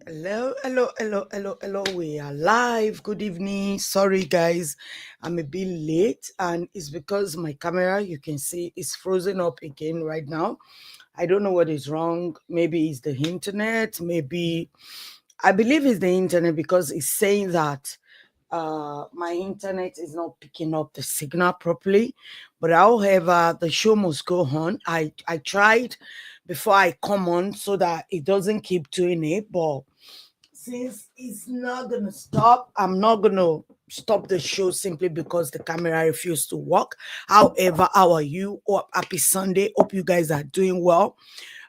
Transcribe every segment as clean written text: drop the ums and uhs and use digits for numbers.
Hello. We are live. Good evening. Sorry, guys, I'm a bit late, and it's because my camera, you can see, is frozen up again right now. I don't know what is wrong. Maybe it's the internet. Maybe I believe it's the internet because it's saying that my internet is not picking up the signal properly. But however, the show must go on. I tried before I come on so that it doesn't keep doing it, but since it's not gonna stop, I'm not gonna stop the show simply because the camera refused to work. However, how are you? Oh, happy Sunday. Hope you guys are doing well.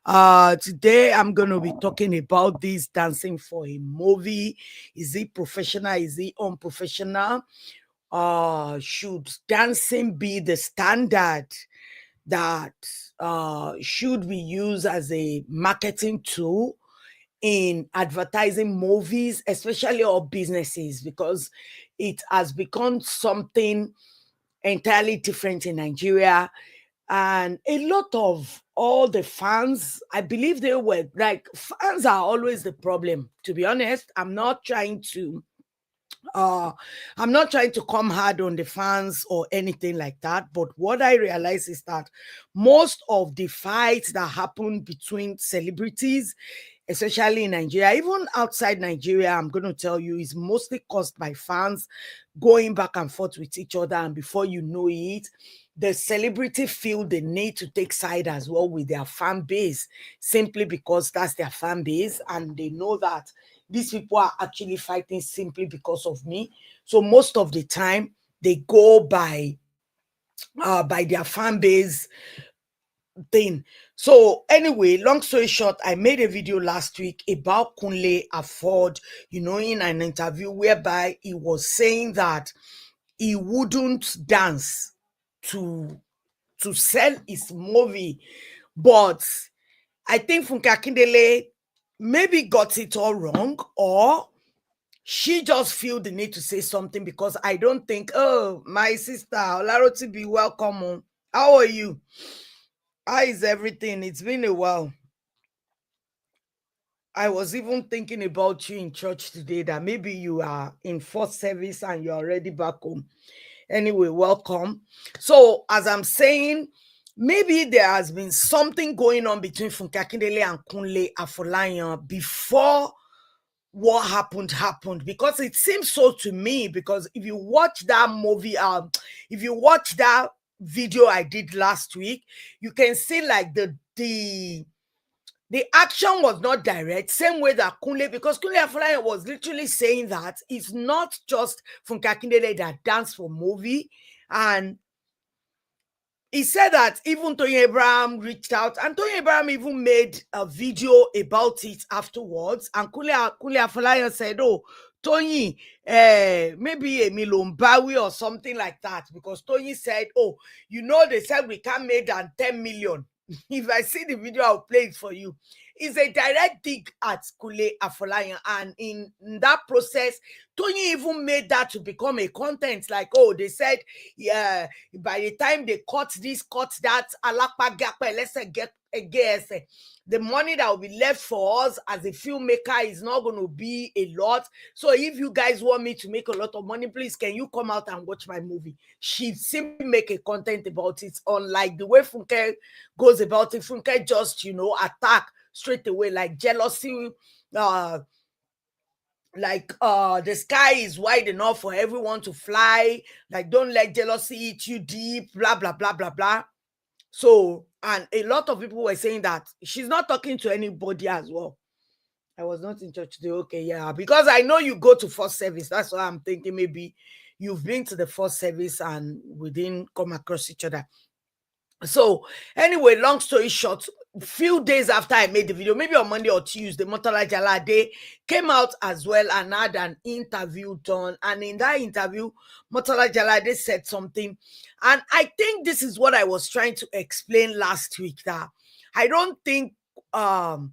Today I'm gonna be talking about this dancing for a movie. Is it professional? Is it unprofessional? Should dancing be the standard that should be used as a marketing tool in advertising movies, especially or businesses, because it has become something entirely different in Nigeria. And a lot of all the fans, I believe they were like, fans are always the problem. To be honest, uh I'm not trying to come hard on the fans or anything like that, but what I realize is that most of the fights that happen between celebrities, especially in Nigeria, even outside Nigeria, I'm going to tell you, is mostly caused by fans going back and forth with each other. And before you know it, the celebrity feel the need to take side as well with their fan base simply because that's their fan base. And they know that these people are actually fighting simply because of me. So most of the time, they go by their fan base thing. So anyway, long story short, I made a video last week about Kunle Afford, in an interview whereby he was saying that he wouldn't dance to sell his movie. But I think Funke Akindele maybe got it all wrong, or she just feel the need to say something, because I don't think, oh, my sister Olaroti, be welcome. How are you? How is everything? It's been a while. I was even thinking about you in church today, that maybe you are in first service and you're already back home. Anyway, welcome. So, as I'm saying, maybe there has been something going on between Funke Akindele and Kunle Afolayan before what happened, because it seems so to me. Because if you watch that movie, if you watch that video I did last week, you can see like the action was not direct, same way that Kunle, because Kunle Afolayan was literally saying that it's not just Funke Akindele that dance for movie. And he said that even Tony Abraham reached out, and Tony Abraham even made a video about it afterwards. And Kunle Afolayan said, oh, Tony, maybe a Milombawi or something like that, because Tony said, oh, they said we can't make than 10 million. If I see the video, I'll play it for you. It's a direct dig at Kunle Afolayan. And in that process, Tony even made that to become a content. Like, oh, they said, yeah, by the time they cut this, cut that, let's say get the money that will be left for us as a filmmaker is not going to be a lot. So if you guys want me to make a lot of money, please, can you come out and watch my movie? She simply make a content about it, unlike the way Funke goes about it. Funke just, attack straight away, like jealousy, the sky is wide enough for everyone to fly, like don't let jealousy eat you deep, blah blah blah blah blah. So, and a lot of people were saying that she's not talking to anybody as well. I was not in church today. Okay, yeah, because I know you go to first service. That's why I'm thinking maybe you've been to the first service and we didn't come across each other. So anyway, long story short, few days after I made the video, maybe on Monday or Tuesday, Motola Jalade came out as well and had an interview done. And in that interview, Motola Jalade said something. And I think this is what I was trying to explain last week, that I don't think the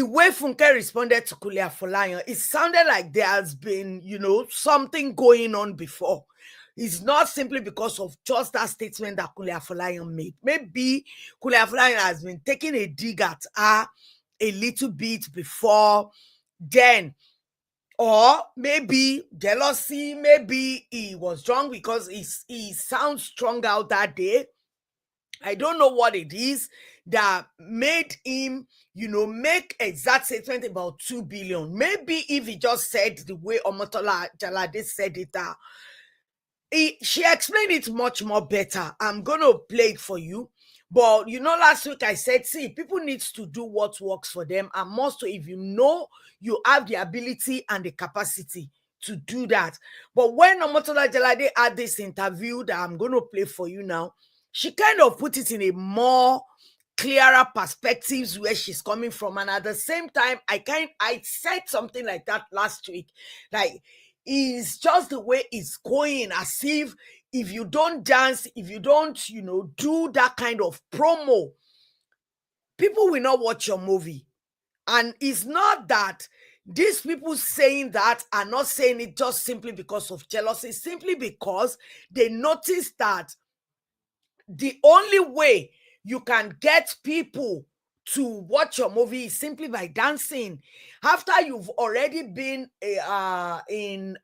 way Funke responded to Kunle Afolayan, it sounded like there has been, something going on before. It's not simply because of just that statement that Kunle Afolayan made. Maybe Kunle Afolayan has been taking a dig at her a little bit before then, or maybe jealousy, maybe he was drunk because he sounds strong out that day. I don't know what it is that made him, make exact statement about 2 billion. Maybe if he just said the way Omotola Jalade said it, she explained it much more better. I'm going to play it for you. But last week I said, see, people need to do what works for them. And most if you have the ability and the capacity to do that. But when Omotola Jalade had this interview that I'm going to play for you now, she kind of put it in a more clearer perspectives where she's coming from. And at the same time, I said something like that last week. Like, it's just the way it's going, as if you don't dance, if you don't, do that kind of promo, people will not watch your movie. And it's not that these people saying that are not saying it just simply because of jealousy, simply because they notice that the only way you can get people to watch your movie is simply by dancing. After you've already been in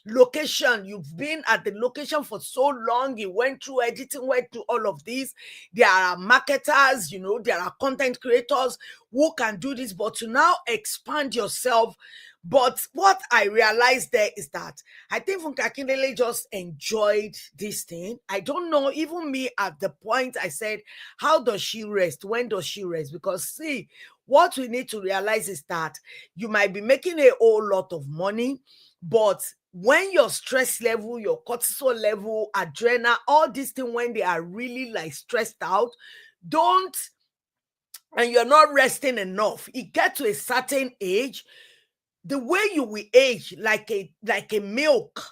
location, you've been at the location for so long, you went through editing, went through all of this. There are marketers, there are content creators who can do this, but to now expand yourself. But what I realized there is that I think Funke Akindele just enjoyed this thing. I don't know, even me at the point I said, how does she rest? When does she rest? Because see, what we need to realize is that you might be making a whole lot of money, but when your stress level, your cortisol level, adrenaline, all these things, when they are really like stressed out, and you're not resting enough, it gets to a certain age, the way you will age like a milk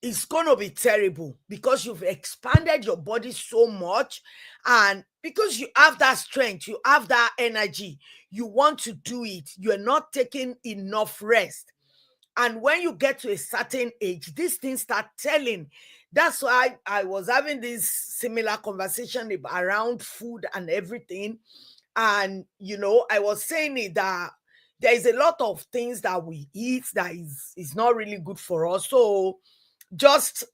is going to be terrible, because you've expanded your body so much, and because you have that strength, you have that energy, you want to do it, you're not taking enough rest. And when you get to a certain age, these things start telling. That's why I was having this similar conversation around food and everything. And I was saying it that there is a lot of things that we eat that is not really good for us. So just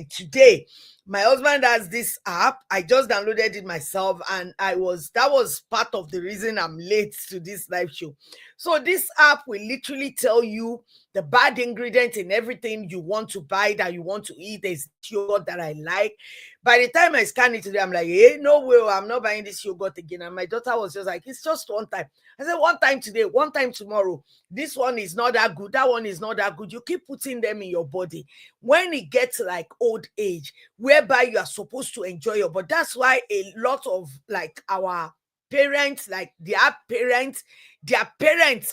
today, my husband has this app. I just downloaded it myself, and that was part of the reason I'm late to this live show. So this app will literally tell you the bad ingredients in everything you want to buy, that you want to eat. There's yogurt that I like. By the time I scan it today, I'm like, hey, no way, I'm not buying this yogurt again. And my daughter was just like, it's just one time. I said, one time today, one time tomorrow. This one is not that good. That one is not that good. You keep putting them in your body. When it gets like old age, whereby you are supposed to enjoy your body. That's why a lot of like our parents, like their parents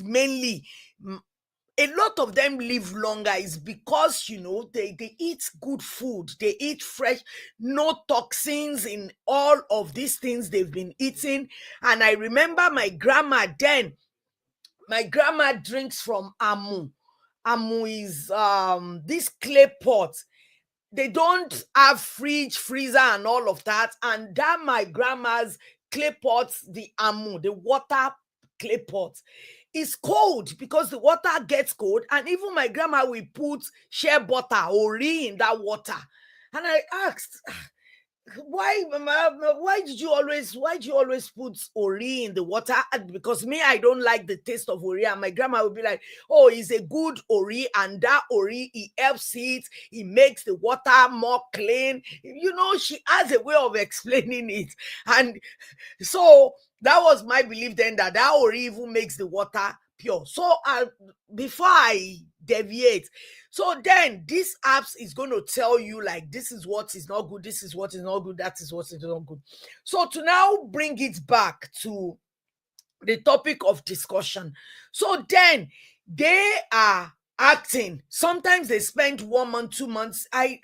mainly, a lot of them live longer is because they eat good food, they eat fresh, no toxins in all of these things they've been eating. And I remember my grandma then. My grandma drinks from amu. Amu is this clay pot. They don't have fridge, freezer, and all of that. And that my grandma's clay pots, the amu, the water clay pot, is cold because the water gets cold. And even my grandma will put shea butter or in that water. And I asked, why, mama, why do you always put ori in the water? Because me, I don't like the taste of ori, and my grandma would be like, oh, it's a good ori, and that ori, it helps it makes the water more clean. She has a way of explaining it. And so that was my belief then, that ori even makes the water pure. So before I deviate, so then this apps is going to tell you like, this is what is not good, this is what is not good, that is what is not good. So to now bring it back to the topic of discussion, so then they are acting. Sometimes they spend 1 month, 2 months. I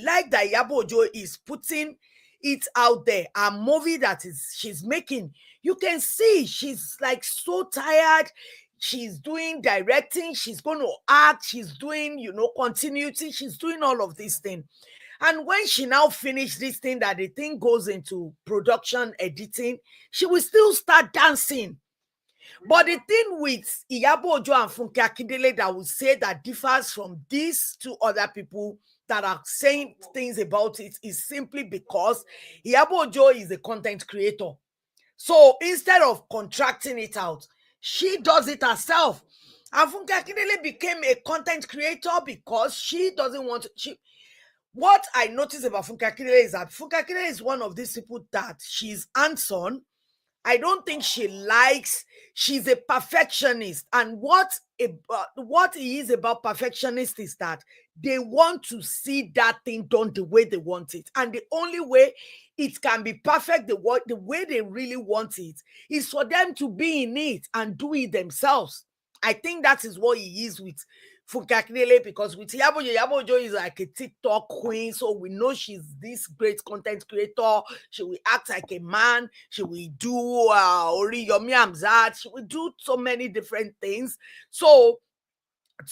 like that Iyabo Ojo is putting it out there. A movie that she's making, you can see she's like so tired. She's doing directing, she's going to act, she's doing continuity, she's doing all of these things. And when she now finished this thing, that the thing goes into production editing, she will still start dancing. But the thing with Iyabo Ojo and Funke Akindele that would say that differs from these two other people that are saying things about it is simply because Iyabo Ojo is a content creator. So instead of contracting it out, she does it herself. And Funke Akindele became a content creator because she doesn't want to. What I notice about Funke Akindele is that Funke Akindele is one of these people that she's hands-on. I don't think she likes, she's a perfectionist. And what it is about perfectionists is that they want to see that thing done the way they want it. And the only way it can be perfect, the way they really want it, is for them to be in it and do it themselves. I think that is what he is with Funke Akindele, because with Iyabo Ojo is like a TikTok queen, so we know she's this great content creator. She will act like a man. She will do Oriyomi Hamzat. She will do so many different things. So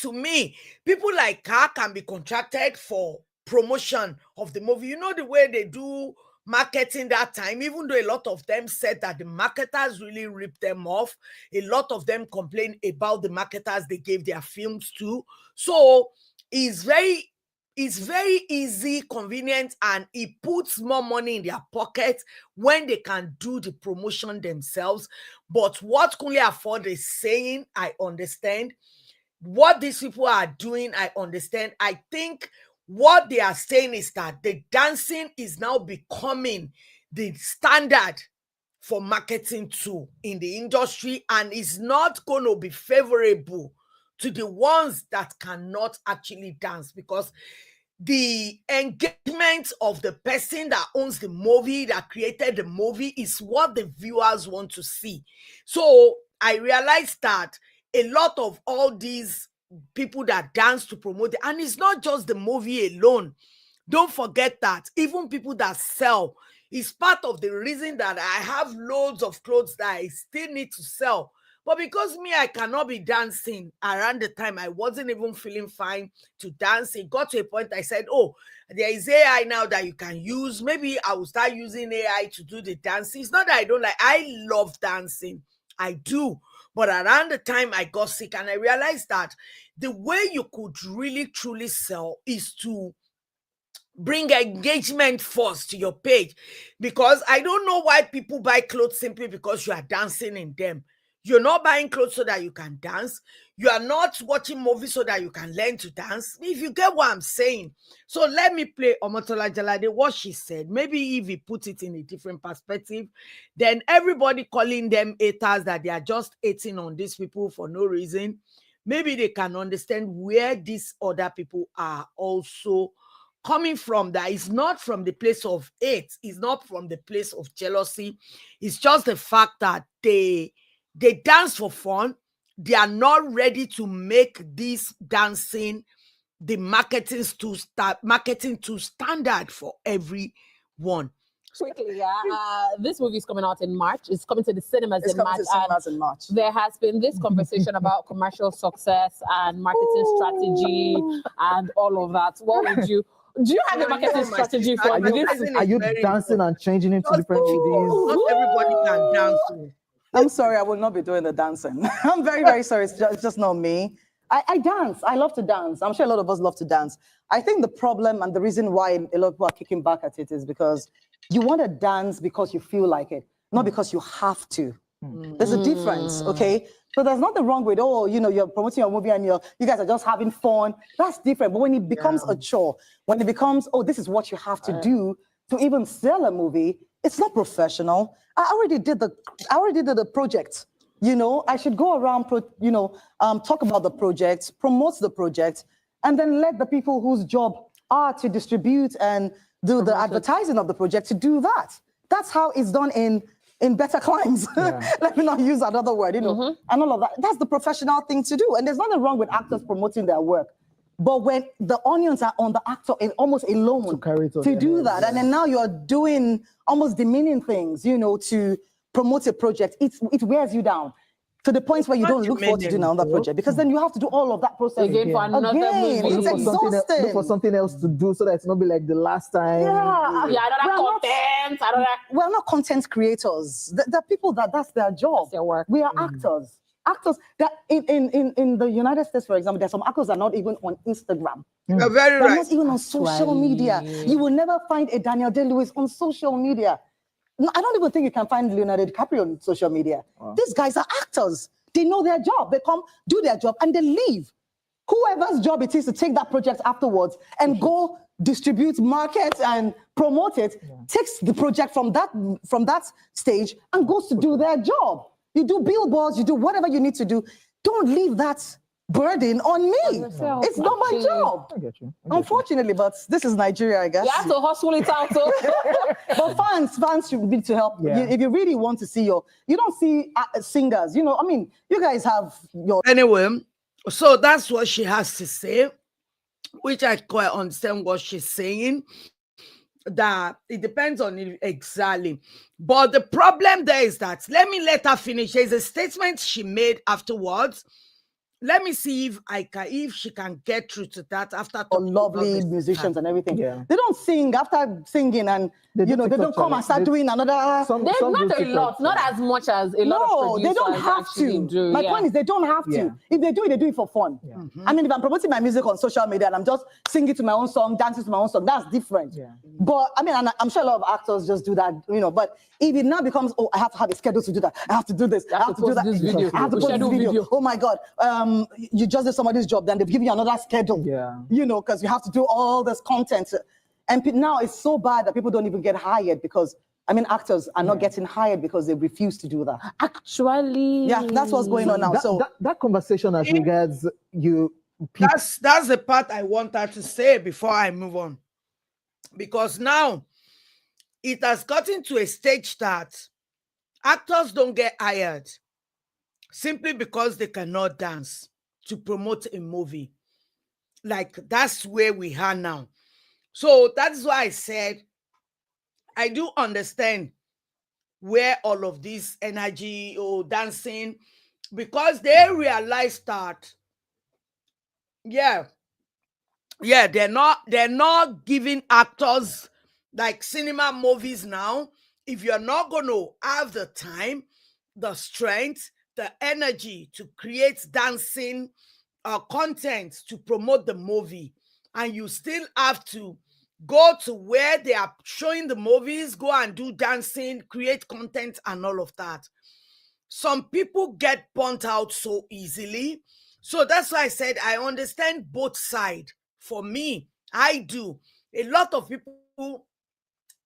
to me, people like her can be contracted for promotion of the movie. You know the way they do marketing that time, even though a lot of them said that the marketers really ripped them off. A lot of them complained about the marketers they gave their films to. So it's very easy, convenient, and it puts more money in their pocket when they can do the promotion themselves. But what Kunle Afod is saying, I understand. What these people are doing, I understand. I think what they are saying is that the dancing is now becoming the standard for marketing too in the industry, and is not going to be favorable to the ones that cannot actually dance, because the engagement of the person that owns the movie, that created the movie, is what the viewers want to see. So I realized that a lot of all these people that dance to promote it, and it's not just the movie alone. Don't forget that even people that sell is part of the reason that I have loads of clothes that I still need to sell. But because me, I cannot be dancing around the time I wasn't even feeling fine to dance, it got to a point I said, oh, there is AI now that you can use. Maybe I will start using AI to do the dancing. It's not that I don't like, I love dancing. I do. But around the time I got sick, and I realized that the way you could really truly sell is to bring engagement first to your page. Because I don't know why people buy clothes simply because you are dancing in them. You're not buying clothes so that you can dance. You are not watching movies so that you can learn to dance. If you get what I'm saying. So let me play Omotola Jalade, what she said. Maybe if we put it in a different perspective, then everybody calling them haters, that they are just hating on these people for no reason, maybe they can understand where these other people are also coming from. That is not from the place of hate, it's not from the place of jealousy. It's just the fact that they dance for fun. They are not ready to make this dancing the marketing to standard for everyone. Quickly, this movie is coming out in March. It's coming to the cinemas in March. There has been this conversation about commercial success and marketing strategy and all of that. What would you... Do you have a marketing strategy for this? Are you dancing and changing into different movies? Not everybody can dance. I'm sorry, I will not be doing the dancing. I'm very, very sorry. It's just not me. I dance. I love to dance. I'm sure a lot of us love to dance. I think the problem and the reason why a lot of people are kicking back at it is because you want to dance because you feel like it, not because you have to. There's a difference, okay? So there's nothing wrong with, oh, you know, you're promoting your movie and you guys are just having fun. That's different. But when it becomes a chore, when it becomes, oh, this is what you have to do to even sell a movie, it's not professional. I already did the project. You know, I should go around, talk about the project, promote the project, and then let the people whose job are to distribute and do the advertising of the project to do that. That's how it's done in better climes. Let me not use another word, and all of that. That's the professional thing to do. And there's nothing wrong with actors promoting their work. But when the onions are on the actor almost alone to do that, and then now you're doing almost demeaning things, to promote a project, it wears you down. to the point where you don't look forward to doing another project, because then you have to do all of that process again for another movie. It's exhausting. Look for something else to do so that it's not be like the last time. Another content. We're not content creators. The people that's their job. That's their work. We are actors. Actors that in the United States, for example, there's some actors that are not even on Instagram. You're very They're right. not even on social media. You will never find a Daniel Day-Lewis on social media. No, I don't even think you can find Leonardo DiCaprio on social media. Wow. These guys are actors. They know their job. They come, do their job, and they leave. Whoever's job it is to take that project afterwards and go distribute, market, and promote it, takes the project from that stage and goes to do their job. You do billboards, you do whatever you need to do. Don't leave that burden on me. It's not my job. I get you. Unfortunately, but this is Nigeria, I guess. You have to hustle it out. So. But fans should be to help. Yeah. If you really want to see you don't see singers. You know, I mean, you guys have your. Anyway, so that's what she has to say, which I quite understand what she's saying. That it depends on it exactly. But the problem there is that, let her finish. There's a statement she made afterwards. Let me see if she can get through to that after Lovely musicians and everything. Yeah. They don't sing after singing, and they don't come and start doing another. There's not a lot, not as much as a lot of producers they don't have to. do. My point is, they don't have to. Yeah. If they do it for fun. Yeah. I mean, if I'm promoting my music on social media and I'm just singing to my own song, dancing to my own song, that's different. Yeah. But I mean, I'm sure a lot of actors just do that, But if it now becomes, I have to have a schedule to do that. I have to do this. I have to do that. This video. I have to post this video. Oh my God. You just did somebody's job, then they've given you another schedule. Yeah. Because you have to do all this content. And now it's so bad that people don't even get hired because, actors are not getting hired because they refuse to do that. Actually. Yeah, that's what's going on now. That conversation as regards you. That's the part I want her to say before I move on. Because now it has gotten to a stage that actors don't get hired simply because they cannot dance to promote a movie. Like, that's where we are now. So that's why I said I do understand where all of this energy or dancing, because they realize that they're not giving actors like cinema movies now. If you're not going to have the time, the strength, the energy to create dancing content to promote the movie, and you still have to go to where they are showing the movies, go and do dancing, create content and all of that. Some people get burnt out so easily. So that's why I said I understand both sides. For me, I do. A lot of people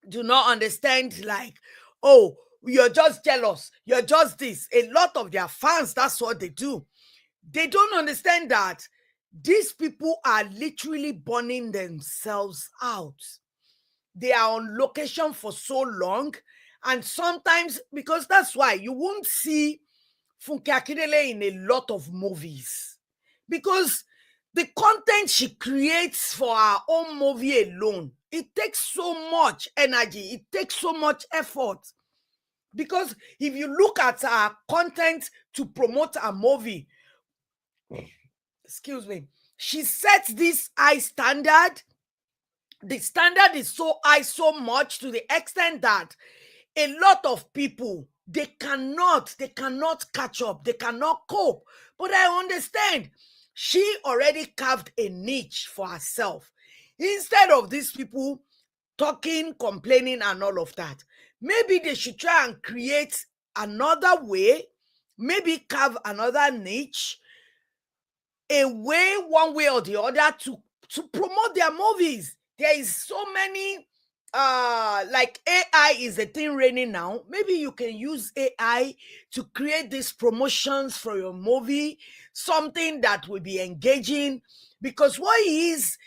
do not understand, like, oh, you're just jealous, you're just this. A lot of their fans, that's what they do. They don't understand that these people are literally burning themselves out. They are on location for so long. And sometimes, because that's why you won't see Funke Akindele in a lot of movies. Because the content she creates for her own movie alone, it takes so much energy. It takes so much effort. Because if you look at her content to promote a movie, excuse me, she sets this high standard. The standard is so high, so much to the extent that a lot of people, they cannot catch up. They cannot cope. But I understand. She already carved a niche for herself. Instead of these people talking, complaining, and all of that, maybe they should try and create another way, maybe carve another niche, a way, one way or the other, to promote their movies. There is so many, like AI is a thing reigning now. Maybe you can use AI to create these promotions for your movie, something that will be engaging. Because what is,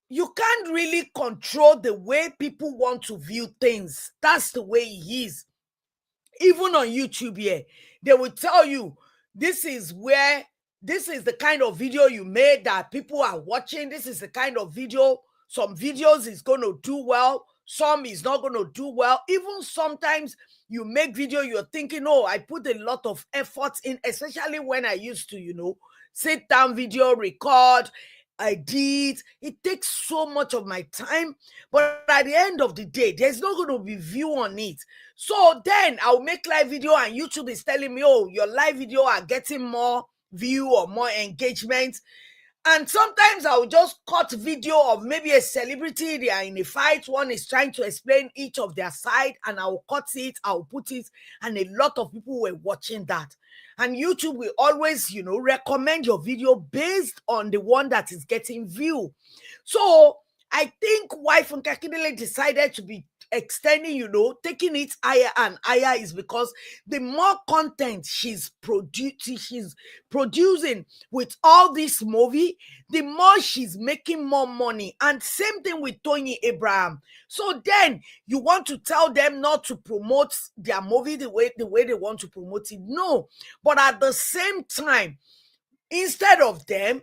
you can't really control the way people want to view things. That's the way he is. Even on YouTube here, they will tell you, this is the kind of video you made that people are watching. This is the kind of video, some videos is going to do well, some is not going to do well. Even sometimes you make video, you're thinking, oh, I put a lot of effort in, especially when I used to, sit down, video, record, edit. It takes so much of my time, but at the end of the day, there's not going to be view on it. So then I'll make live video and YouTube is telling me, oh, your live video are getting more view or more engagement. And sometimes I'll just cut video of maybe a celebrity, they are in a fight, one is trying to explain each of their side, and I'll cut it, I'll put it, and a lot of people were watching that. And YouTube will always, recommend your video based on the one that is getting view. So I think why Funke Akindele decided to be extending, taking it higher and higher is because the more content she's producing with all this movie, the more she's making more money. And same thing with Tony Abraham. So then you want to tell them not to promote their movie the way they want to promote it. No. But at the same time, instead of them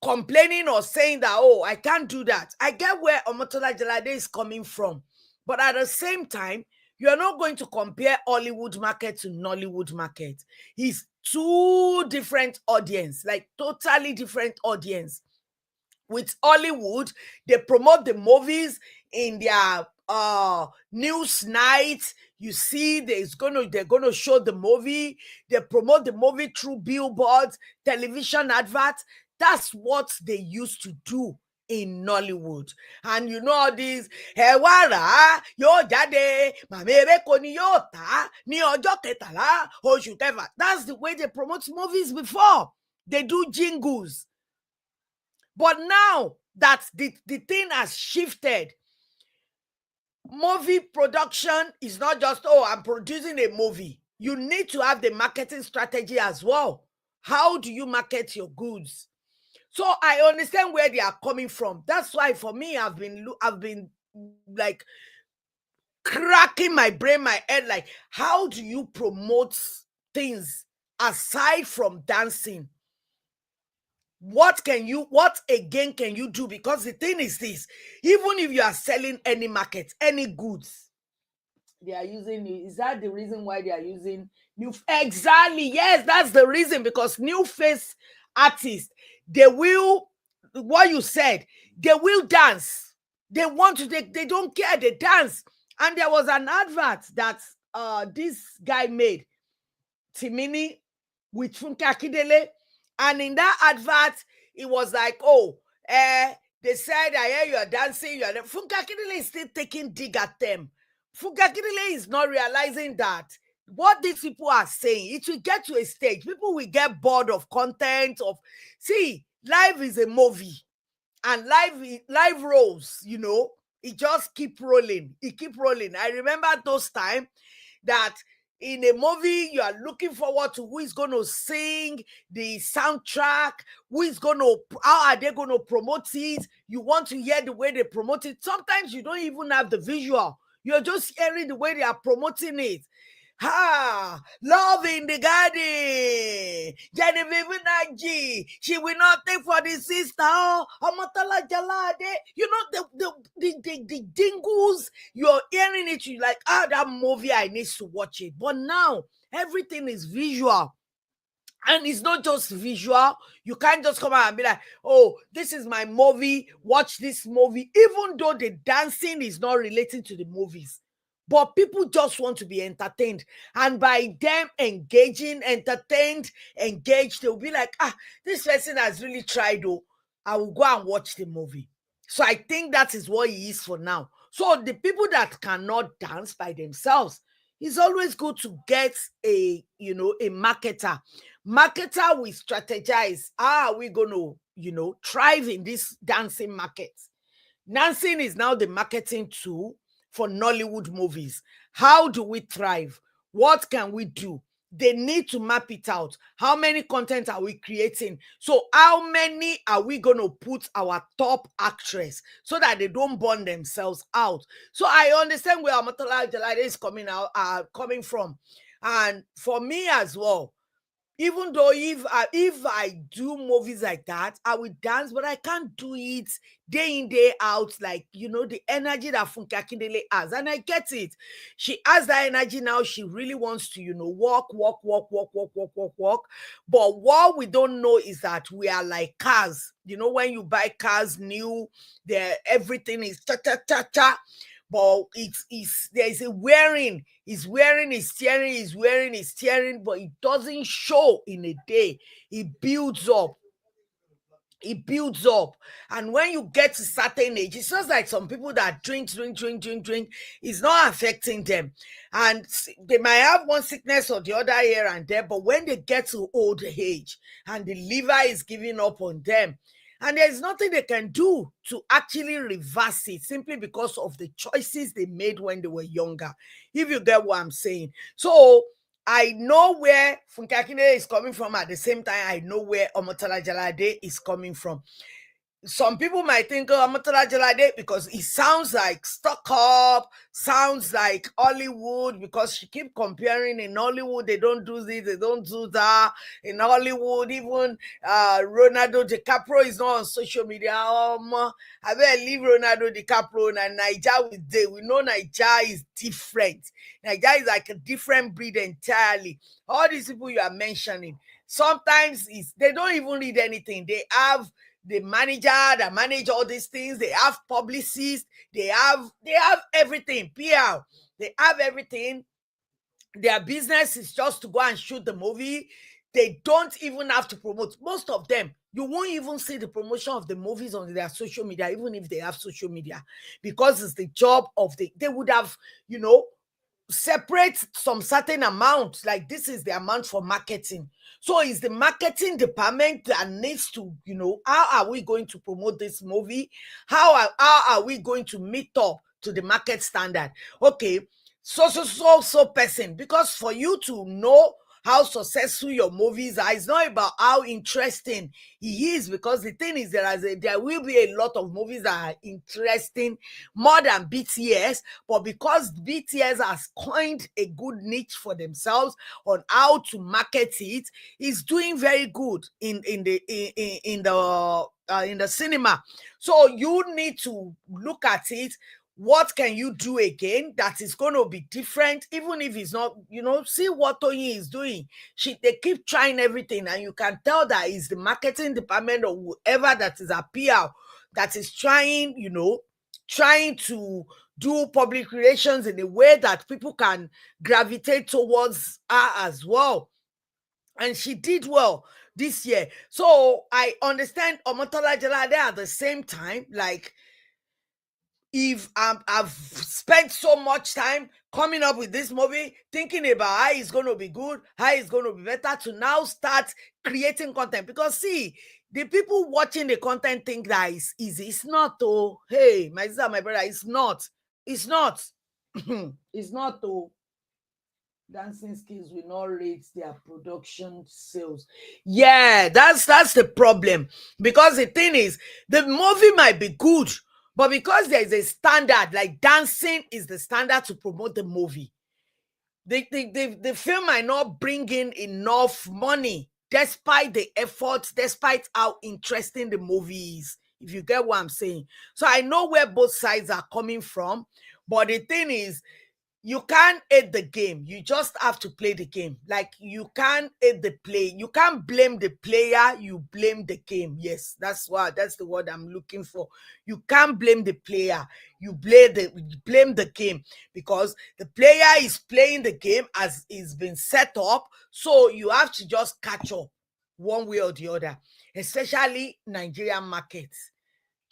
complaining or saying that, oh, I can't do that, I get where Omotola Jalade is coming from. But at the same time, you're not going to compare Hollywood market to Nollywood market. It's two different audience, like totally different audience. With Hollywood, they promote the movies in their news night. You see, they're gonna show the movie. They promote the movie through billboards, television adverts. That's what they used to do in Nollywood. And all these Hewara, yo jade, mamere koni yo ta, ni ojo ketala, oṣù kẹfà. That's the way they promote movies before. They do jingles. But now that the thing has shifted, movie production is not just, oh, I'm producing a movie. You need to have the marketing strategy as well. How do you market your goods? So I understand where they are coming from. That's why for me, I've been like cracking my brain, my head, like, how do you promote things aside from dancing? What again can you do? Because the thing is this, even if you are selling any market, any goods, they are using you. Is that the reason why they are using new? Exactly. Yes, that's the reason, because new face artists, they will, what you said, they will dance. They want to, they don't care, they dance. And there was an advert that this guy made, Timini, with Funke Akindele. And in that advert, it was like, oh, they said, I hear you are dancing. Funke Akindele is still taking dig at them. Funke Akindele is not realizing that what these people are saying, it will get to a stage. People will get bored of content. See, life is a movie. And live rolls, it just keep rolling. It keep rolling. I remember those times that in a movie, you are looking forward to who is going to sing the soundtrack, how are they going to promote it? You want to hear the way they promote it. Sometimes you don't even have the visual. You're just hearing the way they are promoting it. Love in the garden. Genevieve Naji, she will not take for the sister. Omotola Jalade. The dingles, you're hearing it, you're like, that movie, I need to watch it. But now, everything is visual. And it's not just visual. You can't just come out and be like, oh, this is my movie, watch this movie, even though the dancing is not relating to the movies. But people just want to be entertained. And by them engaging, entertained, engaged, they'll be like, this person has really tried, though. I will go and watch the movie. So I think that is what he is for now. So the people that cannot dance by themselves, it's always good to get a marketer. Marketer will strategize. How are we going to, thrive in this dancing market? Dancing is now the marketing tool for Nollywood movies. How do we thrive? What can we do? They need to map it out. How many content are we creating? So how many are we going to put our top actress so that they don't burn themselves out? So I understand where Omotola Jalade is coming from. And for me as well, Even though if I do movies like that, I will dance, but I can't do it day in, day out, like, the energy that Funke Akindele has. And I get it. She has that energy now. She really wants to, walk, walk, walk, walk, walk, walk, walk, walk. But what we don't know is that we are like cars. When you buy cars new, everything is cha cha cha cha. But there is a wearing. He's wearing his steering, he's wearing his steering, but it doesn't show in a day. It builds up. It builds up. And when you get to certain age, it's just like some people that drink, it's not affecting them. And they might have one sickness or the other here and there, but when they get to old age and the liver is giving up on them, and there's nothing they can do to actually reverse it, simply because of the choices they made when they were younger, if you get what I'm saying. So I know where Funke Akindele is coming from. At the same time, I know where Omotola Jalade is coming from. Some people might think, Omotola Jalade, because it sounds like stuck up, sounds like Hollywood, because she keep comparing. In Hollywood, they don't do this, they don't do that. In Hollywood, even Ronaldo DiCaprio is not on social media. I better leave Ronaldo DiCaprio and Nigeria with day. We know Nigeria is different. Nigeria is like a different breed entirely. All these people you are mentioning, sometimes they don't even read anything. They have the manager that manage all these things. They have publicists. They have everything. PR. They have everything. Their business is just to go and shoot the movie. They don't even have to promote. Most of them, you won't even see the promotion of the movies on their social media, even if they have social media, because it's the job of they would have, separate some certain amount, like this is the amount for marketing. So it's the marketing department that needs to, how are we going to promote this movie? How are we going to meet up to the market standard? Okay, so person, because for you to know how successful your movies are, it's not about how interesting he is, because the thing is, there will be a lot of movies that are interesting more than BTS, but because BTS has coined a good niche for themselves on how to market it, it's doing very good in the cinema. So you need to look at it. What can you do again that is going to be different, even if it's not, see what Tony is doing. They keep trying everything, and you can tell that it's the marketing department or whoever that is a PR that is trying to do public relations in a way that people can gravitate towards her as well. And she did well this year. So I understand Omotola Jalade at the same time, like, if I've spent so much time coming up with this movie, thinking about how it's going to be good, how it's going to be better, to now start creating content. Because see, the people watching the content think that it's easy. It's not, oh. Hey, my sister, my brother, it's not. It's not. It's not, oh. Dancing skills will not rate their production sales. Yeah, that's the problem. Because the thing is, the movie might be good, but because there is a standard, like dancing is the standard to promote the movie, the film might not bring in enough money, despite the efforts, despite how interesting the movie is, if you get what I'm saying. So I know where both sides are coming from, but the thing is, you can't hate the game. You just have to play the game. Like, you can't hate the play. You can't blame the player. You blame the game. Yes, that's the word I'm looking for. You can't blame the player. You blame the game, because the player is playing the game as it's been set up. So you have to just catch up one way or the other, especially Nigerian markets.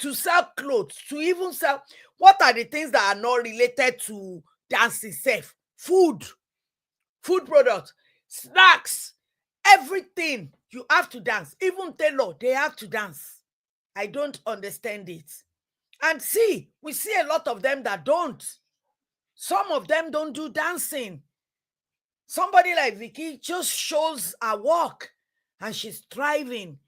To sell clothes, to even sell, what are the things that are not related to dance itself? Food products, snacks, everything. You have to dance. Even tailor, they have to dance. I don't understand it. And see, we see a lot of them that don't. Some of them don't do dancing. Somebody like Vicky just shows her work and she's thriving.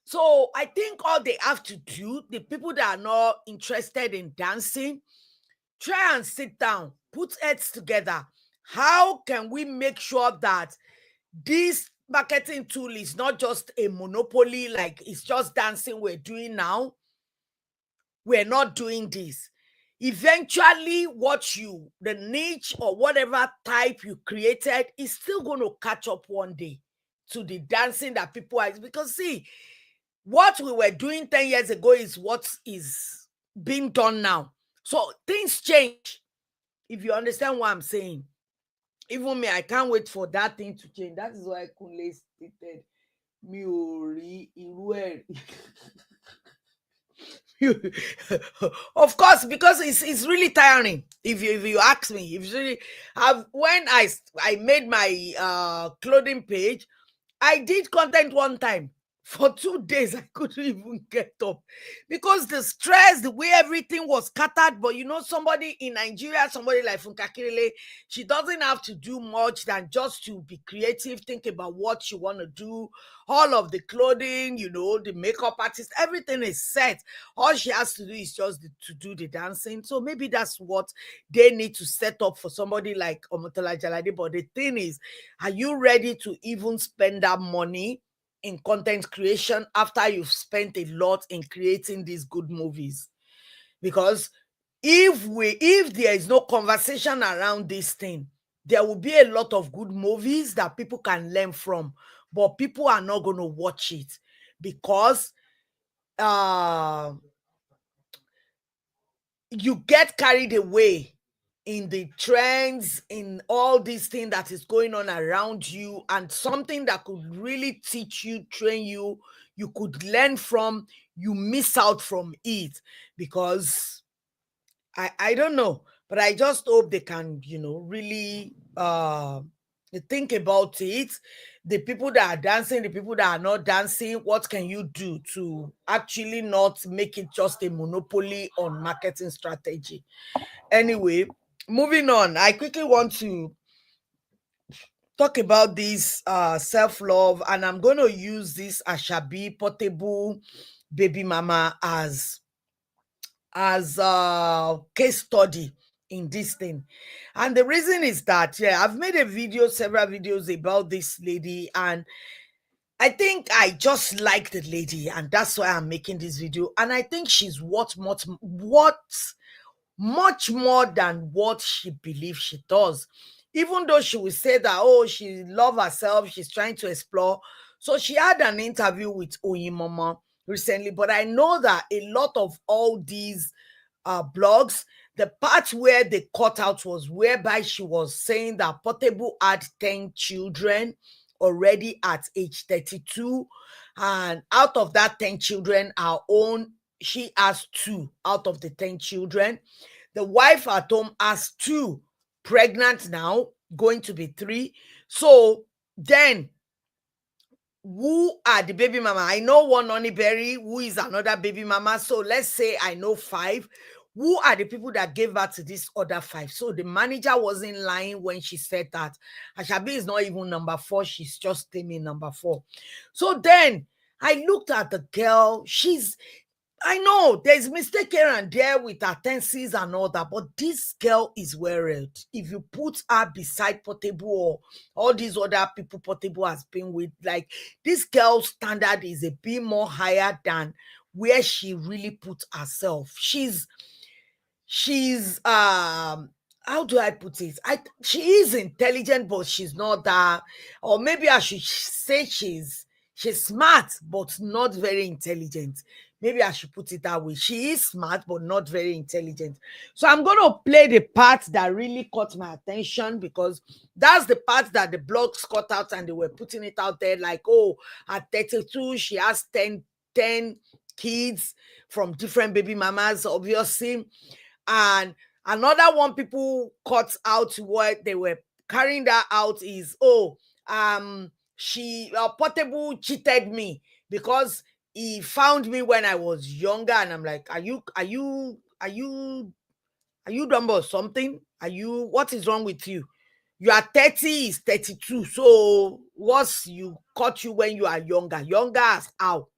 So I think all they have to do, the people that are not interested in dancing, try and sit down, put heads together. How can we make sure that this marketing tool is not just a monopoly, like it's just dancing we're doing now. We're not doing this. Eventually, the niche or whatever type you created is still going to catch up one day to the dancing that people are. Because see, what we were doing 10 years ago is what is being done now. So things change. If you understand what I'm saying. Even me, I can't wait for that thing to change. That is why Kunle stated, mi ò rí irú ẹ̀ rí." Of course, because it's really tiring. If you ask me, if really when I made my clothing page, I did content one time. For 2 days, I couldn't even get up because the stress, the way everything was scattered. But somebody in Nigeria, somebody like Funka Kirele, she doesn't have to do much than just to be creative, think about what she want to do. All of the clothing, the makeup artist, everything is set. All she has to do is just to do the dancing. So maybe that's what they need to set up for somebody like Omotola Jalade. But the thing is, are you ready to even spend that money in content creation after you've spent a lot in creating these good movies? Because if there is no conversation around this thing, there will be a lot of good movies that people can learn from, but people are not going to watch it because you get carried away in the trends, in all these things that is going on around you, and something that could really teach you, train you, you could learn from, you miss out from it because I don't know, but I just hope they can, really think about it. The people that are dancing, the people that are not dancing, what can you do to actually not make it just a monopoly on marketing strategy? Anyway, moving on, I quickly want to talk about this self-love, and I'm going to use this Ashabi portable baby mama as a case study in this thing. And the reason is that I've made several videos about this lady, and I think I just like the lady, and that's why I'm making this video. And I think she's much more than what she believes she does. Even though she will say that, she loves herself, she's trying to explore. So she had an interview with Oyinmomo recently, but I know that a lot of all these blogs, the part where they cut out was whereby she was saying that Portable had 10 children already at age 32, and out of that 10 children, she has 2 out of the 10 children. The wife at home has 2, pregnant now, going to be 3. So then, who are the baby mama? I know one Berry, who is another baby mama. So let's say I know 5. Who are the people that gave birth to this other 5? So the manager wasn't lying when she said that Ashabi is not even number 4. She's just claiming number 4. So then I looked at the girl. I know there's mistake here and there with her tenses and all that, but this girl is worried. If you put her beside Portable or all these other people Portable has been with, like, this girl's standard is a bit more higher than where she really put herself. She's how do I put it? She is intelligent, but she's not that, or maybe I should say she's smart, but not very intelligent. Maybe I should put it that way. She is smart, but not very intelligent. So I'm going to play the part that really caught my attention, because that's the part that the blogs cut out and they were putting it out there like, at 32, she has 10 kids from different baby mamas, obviously. And another one people cut out what they were carrying that out is, she Portable cheated me because he found me when I was younger. And I'm like, are you dumb or something? What is wrong with you? You are 30, is 32. So you caught you when you are younger? Younger as how?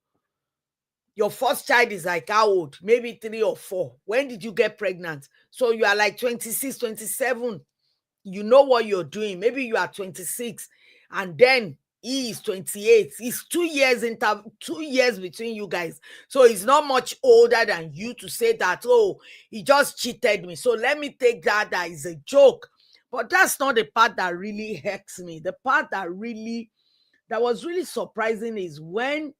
Your first child is like how old? Maybe 3 or 4. When did you get pregnant? So you are like 26, 27. You know what you're doing. Maybe you are 26. And then he is 28. It's 2 years between you guys. So he's not much older than you to say that, oh, he just cheated me. So let me take that is a joke. But that's not the part that really hurts me. The part that was really surprising is when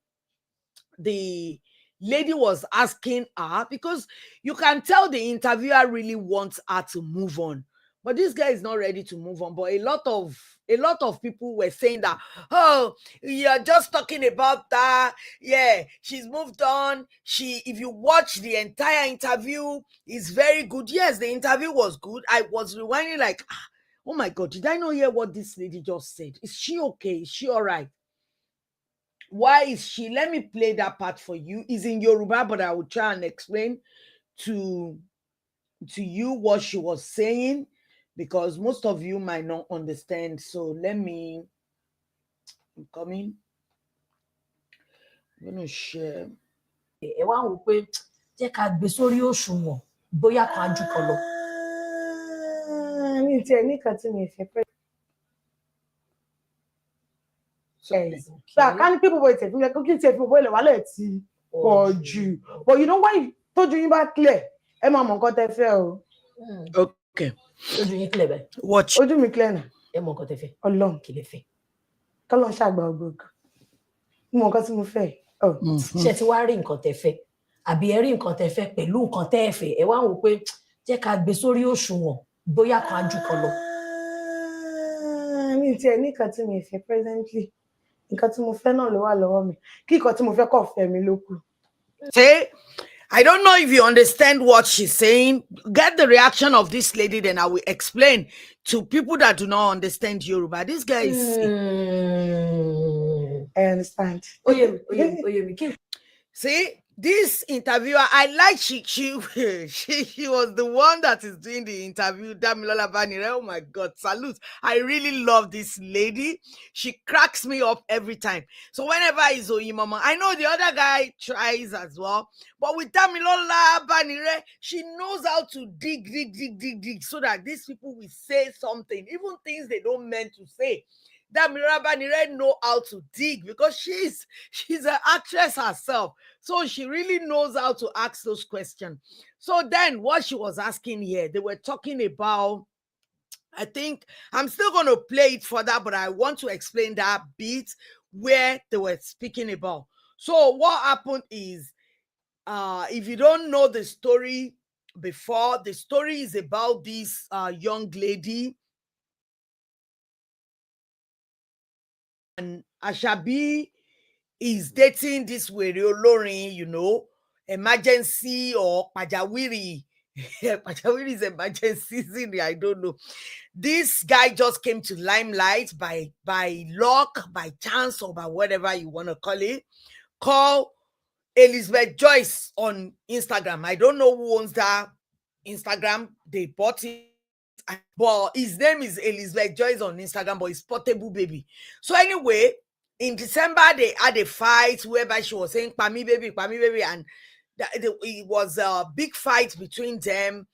the lady was asking her, because you can tell the interviewer really wants her to move on, but this guy is not ready to move on. But a lot of people were saying that, oh, you're just talking about that. Yeah, she's moved on. If you watch the entire interview, it's very good. Yes, the interview was good. I was rewinding like, oh my God, did I not hear what this lady just said? Is she okay? Is she all right? Why is she? Let me play that part for you. It's in Yoruba, but I will try and explain to you what she was saying, because most of you might not understand. So I'm coming. I'm gonna share. ẹ wá wò pé jẹ́ ká gbé sórí òṣùwọ̀n bóyá kan jù kan lọ. mi tiẹ̀ nìkan tí mi fẹ́ pẹ́. ká ní pé bọ̀bọ̀ ìtẹ̀fí mi kí n tiẹ̀ fi bọ̀bọ̀ ilẹ̀ wálẹ̀ ti pọ̀ jù, but you know why tójú yín bá clear ẹ máa mọ nǹkan tẹ́ fẹ́ o. Okay. Ojú yín clear bẹ́ẹ̀. Watch. Ojú mi clear náà. Ẹ mọ nǹkan tẹ́ fẹ́. Ọlọ́run kí lẹ fẹ́. kọ́lọ́n ṣàgbà ògbóg. Mo mọ nǹkan tí mo fẹ́. Ṣé ti wá rí nǹkan tẹ́ fẹ́ àbí ẹ rí nǹkan tẹ́ fẹ́ pẹ̀lú nǹkan tẹ́ ẹ fẹ́ ẹ wá wò pé jẹ́ ká gbé sórí òṣùwọ̀n bóyá kan jù kan lọ. Mi tiẹ̀ nìkan tí mi fẹ́ presently. Nǹkan tí mo fẹ́ náà ló wà lọ́wọ́ mi. Kí nǹkan tí mo fẹ́ kọ̀ fẹ́ mi ló kù. See, I don't know if you understand what she's saying. Get the reaction of this lady, then I will explain to people that do not understand Yoruba. This guy is. I understand. Oye. See, this interviewer, I like she was the one that is doing the interview. Damilola Banire. Oh my God, salute. I really love this lady. She cracks me up every time. So whenever it's Oyimama, I know the other guy tries as well. But with Damilola Banire, she knows how to dig so that these people will say something, even things they don't meant to say. Damilola Banire know how to dig because she's an actress herself. So she really knows how to ask those questions. So then what she was asking here, they were talking about, I think I'm still going to play it further, but I want to explain that bit where they were speaking about. So what happened is, if you don't know the story before, the story is about this young lady. And Ashabi is dating this Were Olorin, you know, emergency or pajawiri. Pajawiri is emergency season, I don't know. This guy just came to limelight by luck, by chance, or by whatever you want to call it. Call Elizabeth Joyce on Instagram. I don't know who owns that Instagram. They bought it. But his name is Elizabeth Joyce on Instagram, but it's Portable Baby. So anyway, in December, they had a fight whereby she was saying, Pami baby, and it was a big fight between them.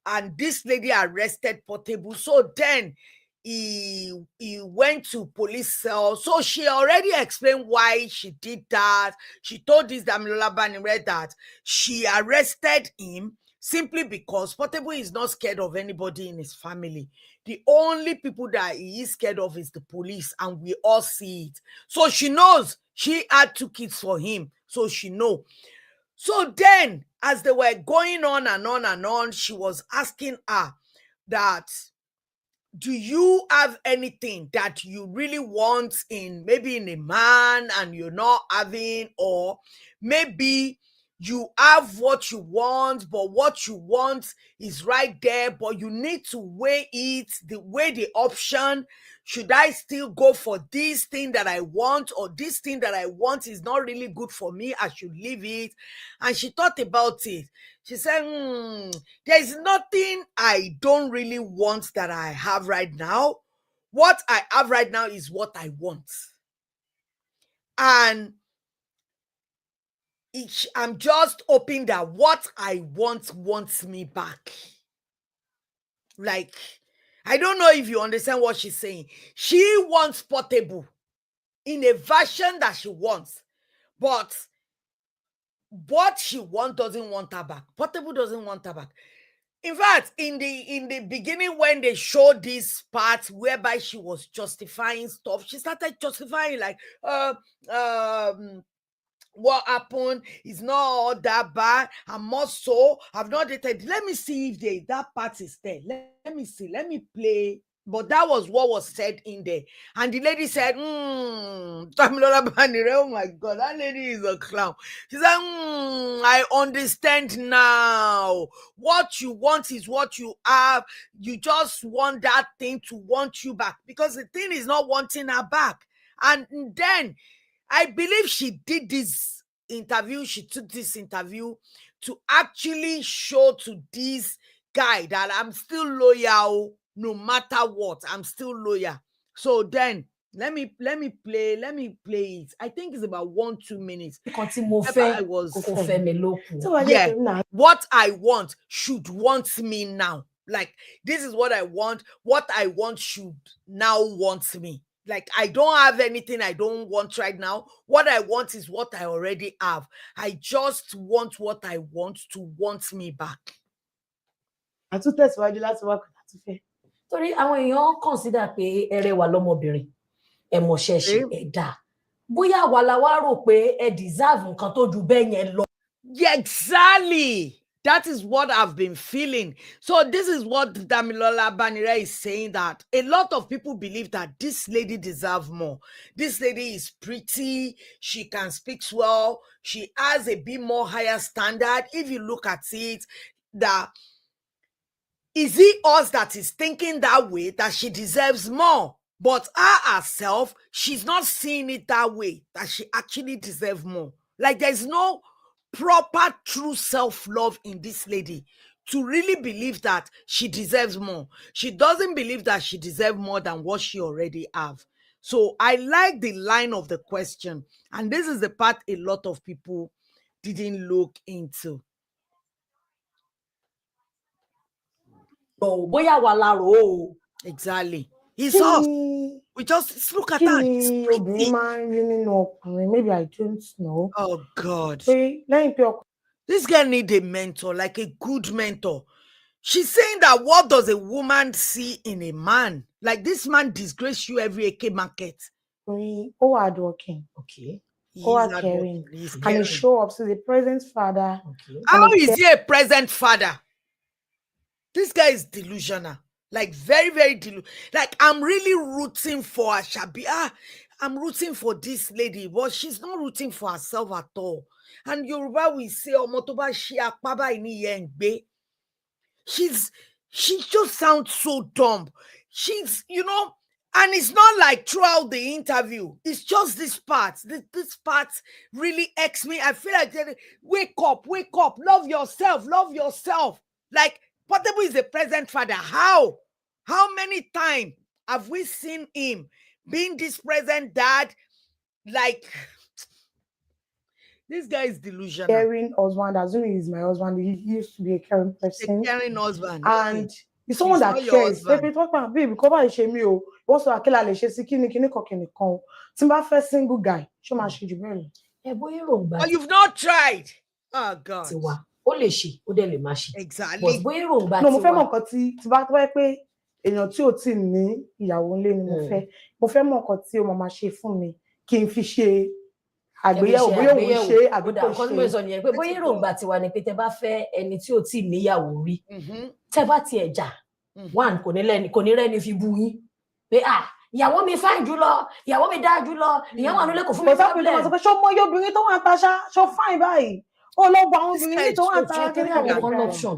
And this lady arrested Portable. So then he went to police cell. So she already explained why she did that. She told this Damilola Banire that she arrested him simply because Portable is not scared of anybody in his family. The only people that he is scared of is the police, and we all see it. So she knows she had 2 kids for him. So she know. So then, as they were going on and on and on, she was asking her that, do you have anything that you really want maybe in a man and you're not having, or maybe you have what you want, but what you want is right there, but you need to weigh the option. Should I still go for this thing that I want, or this thing that I want is not really good for me, I should leave it? And she thought about it. She said, there's nothing I don't really want that I have right now. What I have right now is what I want. And I'm just hoping that what I want wants me back. Like, I don't know if you understand what she's saying. She wants Portable. in a version that she wants. But what she wants doesn't want her back. Portable doesn't want her back. In fact, in the beginning, when they showed this part whereby she was justifying stuff, she started justifying like, what happened is not all that bad. I'm more so. I've not dated. Let me see if that part is there. Let me see. Let me play. But that was what was said in there. And the lady said, Tamilola Banire, oh my God, that lady is a clown. She said, I understand now. What you want is what you have. You just want that thing to want you back. Because the thing is not wanting her back. And then I believe she did this interview. She took this interview to actually show to this guy that I'm still loyal no matter what. I'm still loyal. So then let me play it. I think it's about 1-2 minutes. I was what I want should want me now. Like, this is what I want. What I want should now want me. Like, I don't have anything I don't want right now. What I want is what I already have. I just want what I want to want me back. Torí àwọn èèyàn consider pé ẹrẹwà lọmọbìnrin ẹmọṣẹ ṣe ẹdá bóyá àwa la wá rò pé ẹ deserve nǹkan tó ju bẹ́ẹ̀ yẹn lọ. Yeah, exactly. That is what I've been feeling. So this is what Damilola Banire is saying, that a lot of people believe that this lady deserves more. This lady is pretty. She can speak well. She has a bit more higher standard. If you look at it, is it us that is thinking that way, that she deserves more? But her herself, she's not seeing it that way, that she actually deserves more. Like, there's no proper true self-love in this lady to really believe that she deserves more. She doesn't believe that she deserves more than what she already have. So I like the line of the question, and this is the part a lot of people didn't look into. Oh, bóyá wà la rò ó. Exactly. It's us. We just look at her. Maybe I don't know. Oh God. This girl needs a mentor, like a good mentor. She's saying that what does a woman see in a man? Like, this man disgrace you every AK market. Hardworking. Okay. Caring. And he show up to the present father. Okay. How is he a present father? This guy is delusional. Like, very, very delusional. Like, I'm really rooting for Ashabi. I'm rooting for this lady, but she's not rooting for herself at all. And Yoruba will say, Omotoba shi akpaba ini yengbe. She just sounds so dumb. She's, and it's not like throughout the interview. It's just this part. This part really irks me. I feel like, wake up, love yourself. Like, Portable is a present father. How many times have we seen him being this present dad? Like, this guy is delusional. Caring husband, assuming he's my husband, he used to be a caring person. A caring husband. And he's someone that cares. Baby, talk about baby, cover me. What's the akela le shesi kini kon. Timba first single guy. Show my shit you. Oh, you've not tried. Oh God. Exactly. No, mo fẹ́ mọ̀ nǹkan tí bá tó wá pé èèyàn tí ò tí ní ìyàwó ńlé ni mo fẹ́ mọ̀ nǹkan tí ó máa ṣe fún mi kí n fi ṣe àgbéyẹ̀wò bóyá òun ṣe àgbékò nǹkan tí mo sọ nìyẹn pé bóyá èròǹgbà tiwa ni pé tẹ bá fẹ́ ẹni tí ò tí níyàwó rí tẹ bá tiẹ̀ jà one kò ní rẹ́ni fi bú yín pé ìyàwó mi fine jùlọ ìyàwó mi dáa jùlọ ìyàwó àánú lè kò fún mi problem. ṣé ọmọ yóò obìnrin tó wà ń taṣá ṣó fine báyìí ó lọ gba àwọn obìnrin tó wà ń ta kí ní àwọn option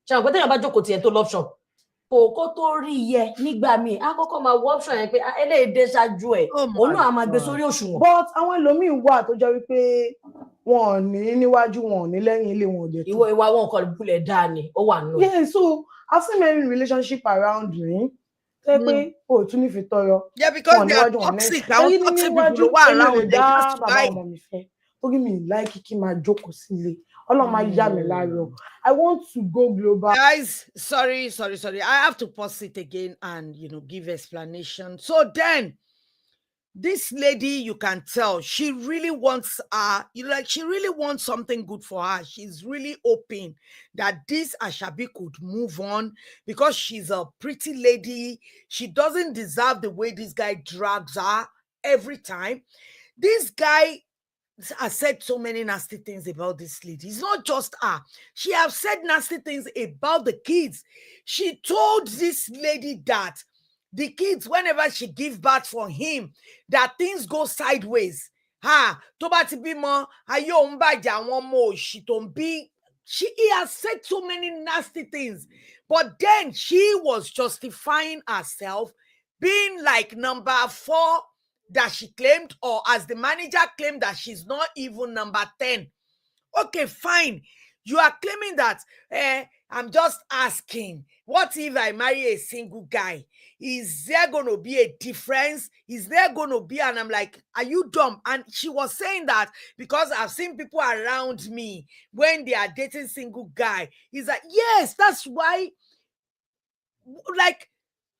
ṣe àwọn pẹ́tẹ́yà bá jókòó tiẹ̀ tó l'option kò tó rí yẹ nígbà míì á kọ́kọ́ máa wọ option yẹn pé eléyìí dé ṣáájú ẹ̀ òun náà á máa gbé sórí òṣùwọ̀n. But àwọn ẹlòmíín wà tó jẹ́ wípé wọn ò ní níwájú wọn ò ní lẹ́yìn ilé wọn ò dẹ̀ tó. ìwà wọn kò bulẹ̀ dáa ni ó wà nù. Yeah, so I've seen many relationship around me. Say pé o tún ní fi tọrọ. Yeah, because they are toxic. Àwọn toxic people wà around them. That's why. Ogi mi like kí máa jókòó sílé. Ọlọ́run máa yá mi láàárọ̀. I want to go global. Guys, sorry. I have to pause it again and give explanation. So then, this lady, you can tell she really wants she really wants something good for her. She's really hoping that this Ashabi could move on because she's a pretty lady. She doesn't deserve the way this guy drags her every time. This guy has said so many nasty things about this lady. It's not just her. She has said nasty things about the kids. She told this lady that the kids, whenever she give birth for him, that things go sideways. Tó bá ti bímọ, ayé òun bàjẹ́, àwọn ọmọ òṣì tó ń bí. He has said so many nasty things. But then she was justifying herself being like number 4 that she claimed, or as the manager claimed that she's not even number 10. Okay, fine. You are claiming that, I'm just asking, what if I marry a single guy? Is there going to be a difference? Is there going to be? And I'm like, are you dumb? And she was saying that because I've seen people around me when they are dating single guy. He's like, yes, that's why. Like,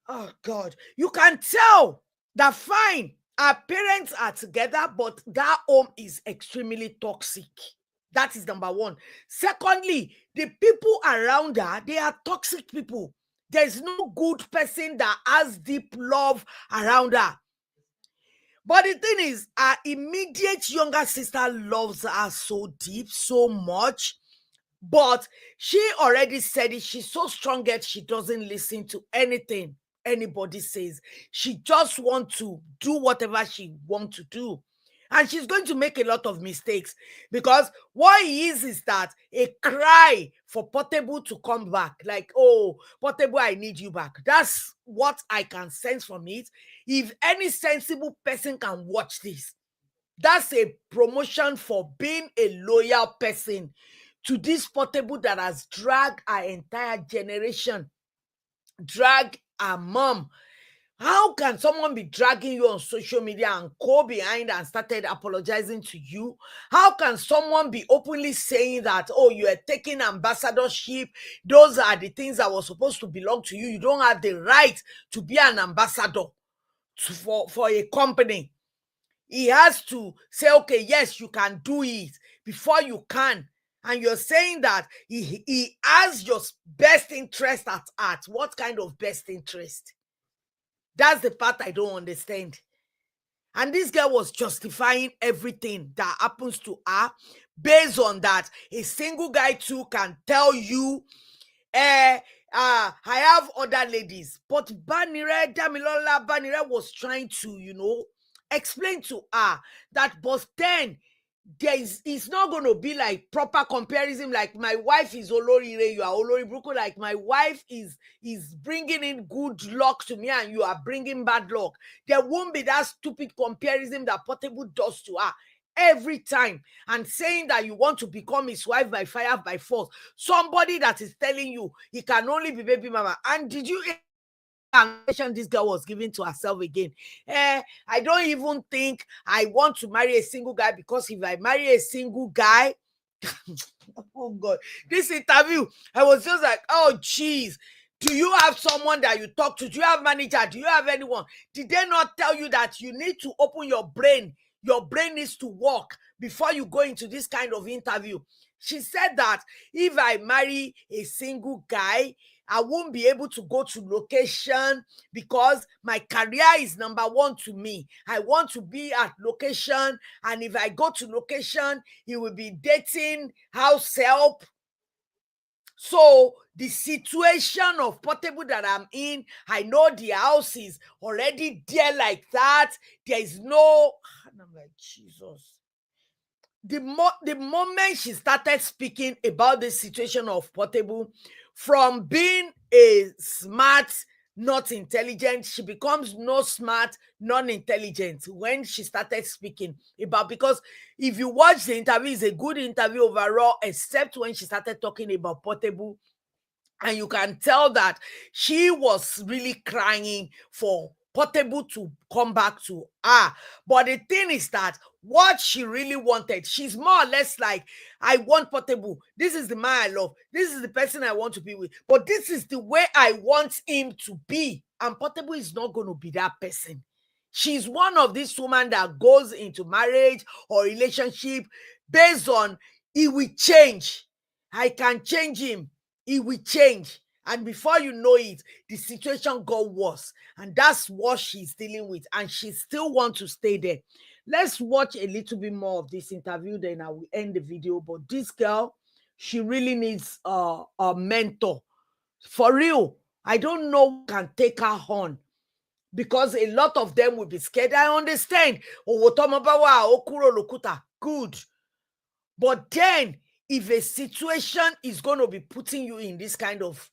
oh God, you can tell that fine, our parents are together, but that home is extremely toxic. That is number 1. Secondly, the people around her, they are toxic people. There's no good person that has deep love around her. But the thing is, our immediate younger sister loves her so deep, so much. But she already said it. She's so strong yet she doesn't listen to anything anybody says. She just wants to do whatever she wants to do. And she's going to make a lot of mistakes because what it is that a cry for Portable to come back. Like, oh, Portable, I need you back. That's what I can sense from it. If any sensible person can watch this, that's a promotion for being a loyal person to this Portable that has dragged our entire generation, dragged our mom. How can someone be dragging you on social media and go behind and started apologizing to you? How can someone be openly saying that, oh, you are taking ambassadorship? Those are the things that were supposed to belong to you. You don't have the right to be an ambassador for a company. He has to say, okay, yes, you can do it before you can. And you're saying that he has your best interest at heart. What kind of best interest? That's the part I don't understand. And this girl was justifying everything that happens to her based on that. A single guy too can tell you, I have other ladies. But Damilola Banire was trying to, explain to her that, but then it's not going to be like proper comparison. Like, my wife is Olorire, you are Olori Bruko. Like, my wife is bringing in good luck to me and you are bringing bad luck. There won't be that stupid comparison that Portable does to her every time, and saying that you want to become his wife by fire, by force. Somebody that is telling you he can only be baby mama. And did you this girl was giving to herself again? I don't even think I want to marry a single guy, because if I marry a single guy, oh God, this interview, I was just like, oh geez, do you have someone that you talk to? Do you have manager? Do you have anyone? Did they not tell you that you need to open your brain? Your brain needs to work before you go into this kind of interview. She said that if I marry a single guy, I won't be able to go to location because my career is number 1 to me. I want to be at location, and if I go to location, he will be dating house help. So the situation of Portable that I'm in, I know the house is already there like that. There is no, and I'm like, Jesus. The moment she started speaking about the situation of Portable, from being a smart, not intelligent, she becomes no smart, non-intelligent when she started speaking about, because if you watch the interview, it's a good interview overall, except when she started talking about Portable. And you can tell that she was really crying for Portable to come back to her. But the thing is that what she really wanted, she's more or less like, I want Portable. This is the man I love. This is the person I want to be with. But this is the way I want him to be. And Portable is not going to be that person. She's one of these women that goes into marriage or relationship based on, he will change. I can change him. He will change. And before you know it, the situation got worse. And that's what she's dealing with. And she still wants to stay there. Let's watch a little bit more of this interview, then I will end the video. But this girl, she really needs a mentor. For real. I don't know who can take her on. Because a lot of them will be scared. I understand. Good. But then, if a situation is going to be putting you in this kind of,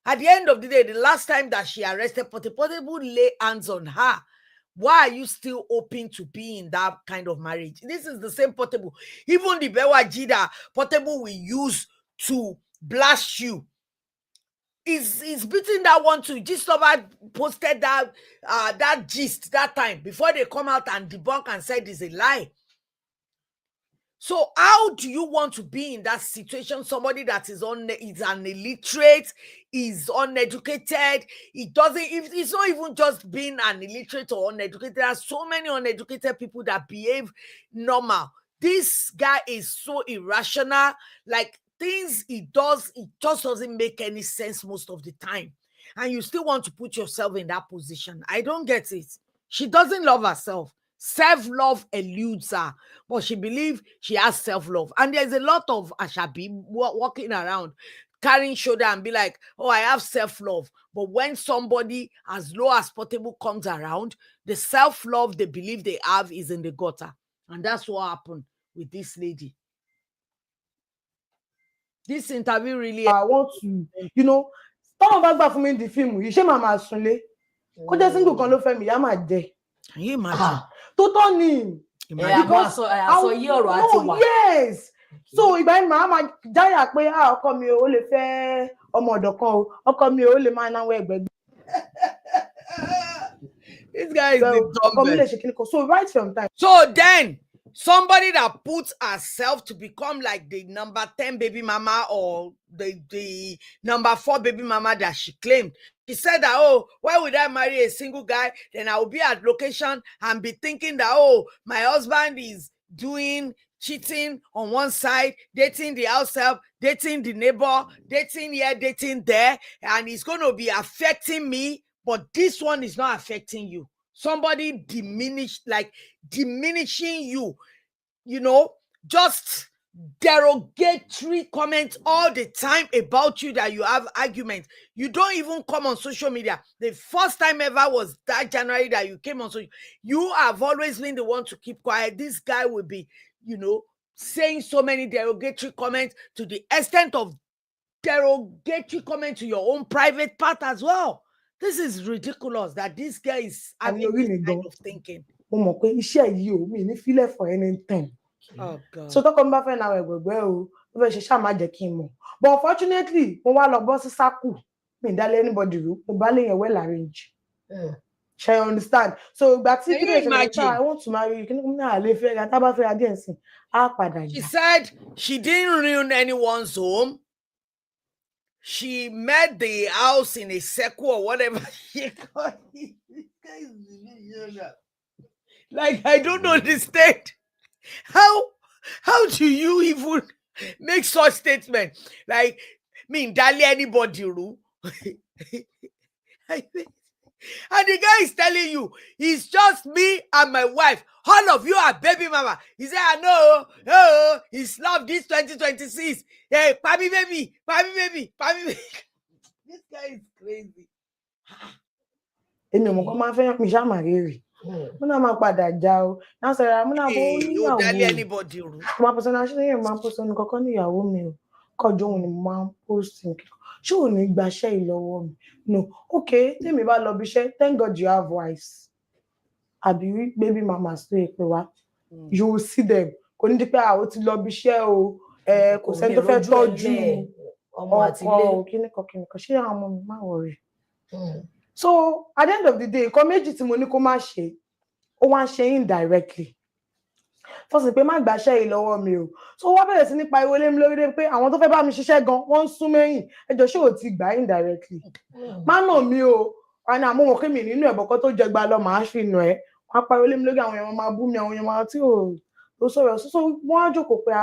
at the end of the day, the last time that she arrested Portable lay hands on her. Why are you still open to be in that kind of marriage? This is the same Portable. Even the Bewa Jida Portable will use to blast you. Is beating that one too. Gistlover posted that gist that time before they come out and debunk and said it's a lie. So how do you want to be in that situation? Somebody that is an illiterate, is uneducated. It's not even just being an illiterate or uneducated. There are so many uneducated people that behave normal. This guy is so irrational. Like, things he does, it just doesn't make any sense most of the time. And you still want to put yourself in that position. I don't get it. She doesn't love herself. Self-love eludes her, but she believes she has self-love. And there's a lot of Ashabi walking around carrying shoulder and be like, oh, I have self-love. But when somebody as low as Portable comes around, the self-love they believe they have is in the gutter. And that's what happened with this lady. This interview really... I want to, stop back for me in the film. You share my sunle. Ko je single kan ló fẹ́ mi, ya ma jẹ. Can you imagine? Tó ni. Because I yí ọ̀rọ̀ àti wà. Yes. So ìgbà yẹn màá jáyà pé ọkọ mi ò lè fẹ́ ọmọ ọ̀dọ̀ kan o, ọkọ mi ò lè máa náwó ẹgbẹ̀gbẹ̀. This guy is the dumbest. So right from time. So then, somebody that puts herself to become like the number 10 baby mama or the number 4 baby mama that she claimed. She said that, oh, why would I marry a single guy? Then I will be at location and be thinking that, oh, my husband is doing cheating on one side, dating the house help, dating the neighbor, dating here, dating there, and it's going to be affecting me. But this one is not affecting you. Somebody diminishing you, just derogatory comments all the time about you, that you have arguments. You don't even come on social media. The first time ever was that January that you came on social. You have always been the one to keep quiet. This guy will be, saying so many derogatory comments to the extent of derogatory comments to your own private part as well. This is ridiculous that this guy is having this kind of thinking. For Oh God. So talk about now but unfortunately, when I love boss saku, anybody well arranged. Shall you understand? So that's it. I want to marry you. She said she didn't ruin anyone's home. She made the house in a circle or whatever she called it. Like, I don't understand. How do you even make such statement? Like, dali anybody ru. And the guy is telling you, it's just me and my wife. All of you are baby mama. He said, I know. Oh, it's love this 2026. Hey, papi baby. This guy is crazy. Anybody. No, okay, tell me about love. Thank God you have wives. Abi baby mama stay. You will see them. Kò ní di pé ó ti lọ bí iṣẹ́ o, kò sẹ́ni tó fẹ́ tọ́jú ọkọ kíni kan ṣé àwọn ọmọ mi má worry. So at the end of the day, nǹkan méjì tí mo ní kó má ṣe, ó wá ń ṣe indirectly. First, pé má gbàṣẹ́ yìí lọ́wọ́ mi o. So wá bẹ̀rẹ̀ sí ní pariwo lé mi lórí dé pé àwọn tó fẹ́ bá mi ṣiṣẹ́ gan wọ́n ń sún mẹ́yìn. Ẹjọ́ ṣé ò ti gbà indirectly. Má nà mí o. wọn ní àmọ́ wọn kí mi nínú ẹ̀bọ̀kọ́ tó jẹgba lọ màá fi nù ẹ́ wọn pariwo lé mi lórí àwọn èèyàn máa bú mi àwọn èèyàn máa tí ò tó sọ̀rọ̀ so wọ́n á jókòó pé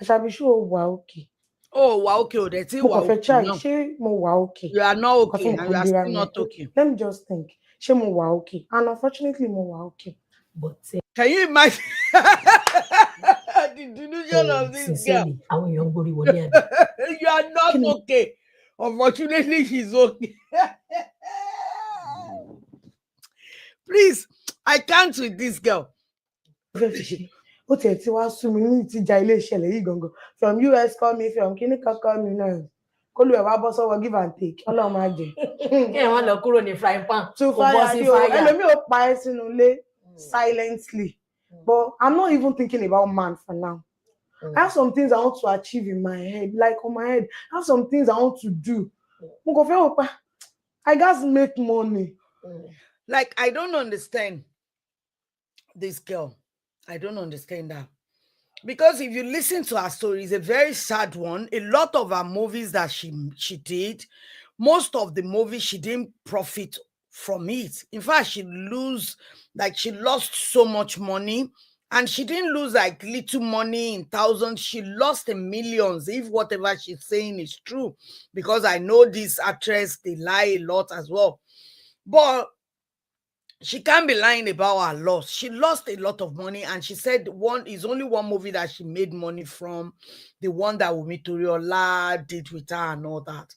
Àṣàbí ṣé o wà òkè. Oh, wow, okay, that's it. Mo kàn fẹ́ try ṣé mo wà òkè. You are not okay, and you are still not okay. Let me just think. Ṣé mo wà okay? And unfortunately, mo wà okay. But can you imagine the delusion of this girl? You are not okay. Unfortunately, she's okay. Please, I can't with this girl. Ó tiẹ̀ ti wá sú mi ní ìtìjà ilé ìṣẹ̀lẹ̀ yìí gangan. From US call me, from kíní kan call me náà. Kólú ẹ̀ wá bọ́ sọ́wọ́ give and take. Ọlọ́run máa jẹ. Kí ẹ̀ wọ́n lọ kúrò ní frying pan. To fire ni o. Ẹlòmíì ò pa ẹ́ sínú ilé silently. But I'm not even thinking about man for now. I have some things I want to achieve in my head, like on my head. I have some things I want to do. I just make money. Like, I don't understand this girl. I don't understand that. Because if you listen to her story, it's a very sad one. A lot of her movies that she did, most of the movies, she didn't profit from it. In fact, she lost so much money. And she didn't lose like little money in thousands. She lost in millions, if whatever she's saying is true. Because I know this actress, they lie a lot as well. But she can't be lying about her loss. She lost a lot of money. And she said is only one movie that she made money from. The one that Wumi Toriola did with her and all that.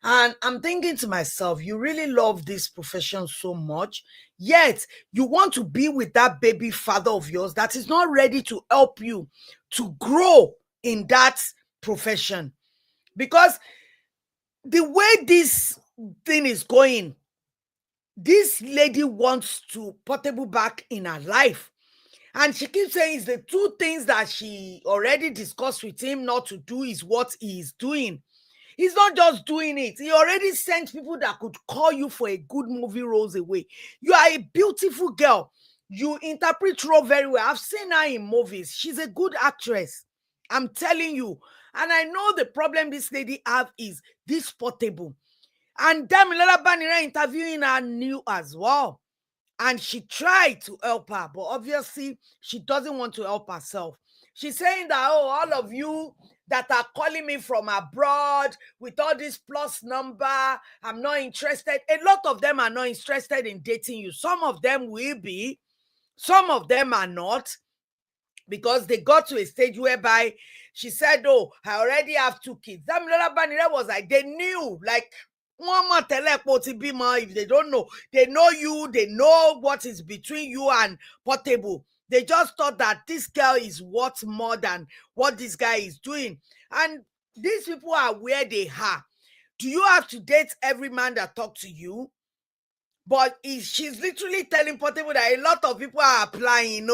And I'm thinking to myself, you really love this profession so much, yet you want to be with that baby father of yours that is not ready to help you to grow in that profession. Because the way this thing is going, this lady wants to Portable back in her life. And she keeps saying the two things that she already discussed with him not to do is what he is doing. He's not just doing it. He already sent people that could call you for a good movie roles away. You are a beautiful girl. You interpret role very well. I've seen her in movies. She's a good actress. I'm telling you. And I know the problem this lady have is this Portable. And Damilola Banire interviewing her new as well. And she tried to help her, but obviously she doesn't want to help herself. She's saying that, all of you that are calling me from abroad with all this plus number, I'm not interested. A lot of them are not interested in dating you. Some of them will be, some of them are not, because they got to a stage whereby she said, I already have 2 kids. Damilola Banire was like, they knew, like, if they don't know, they know you, they know what is between you and Portable. They just thought that this girl is worth more than what this guy is doing. And these people are where they are. Do you have to date every man that talks to you? But she's literally telling Portable that a lot of people are applying,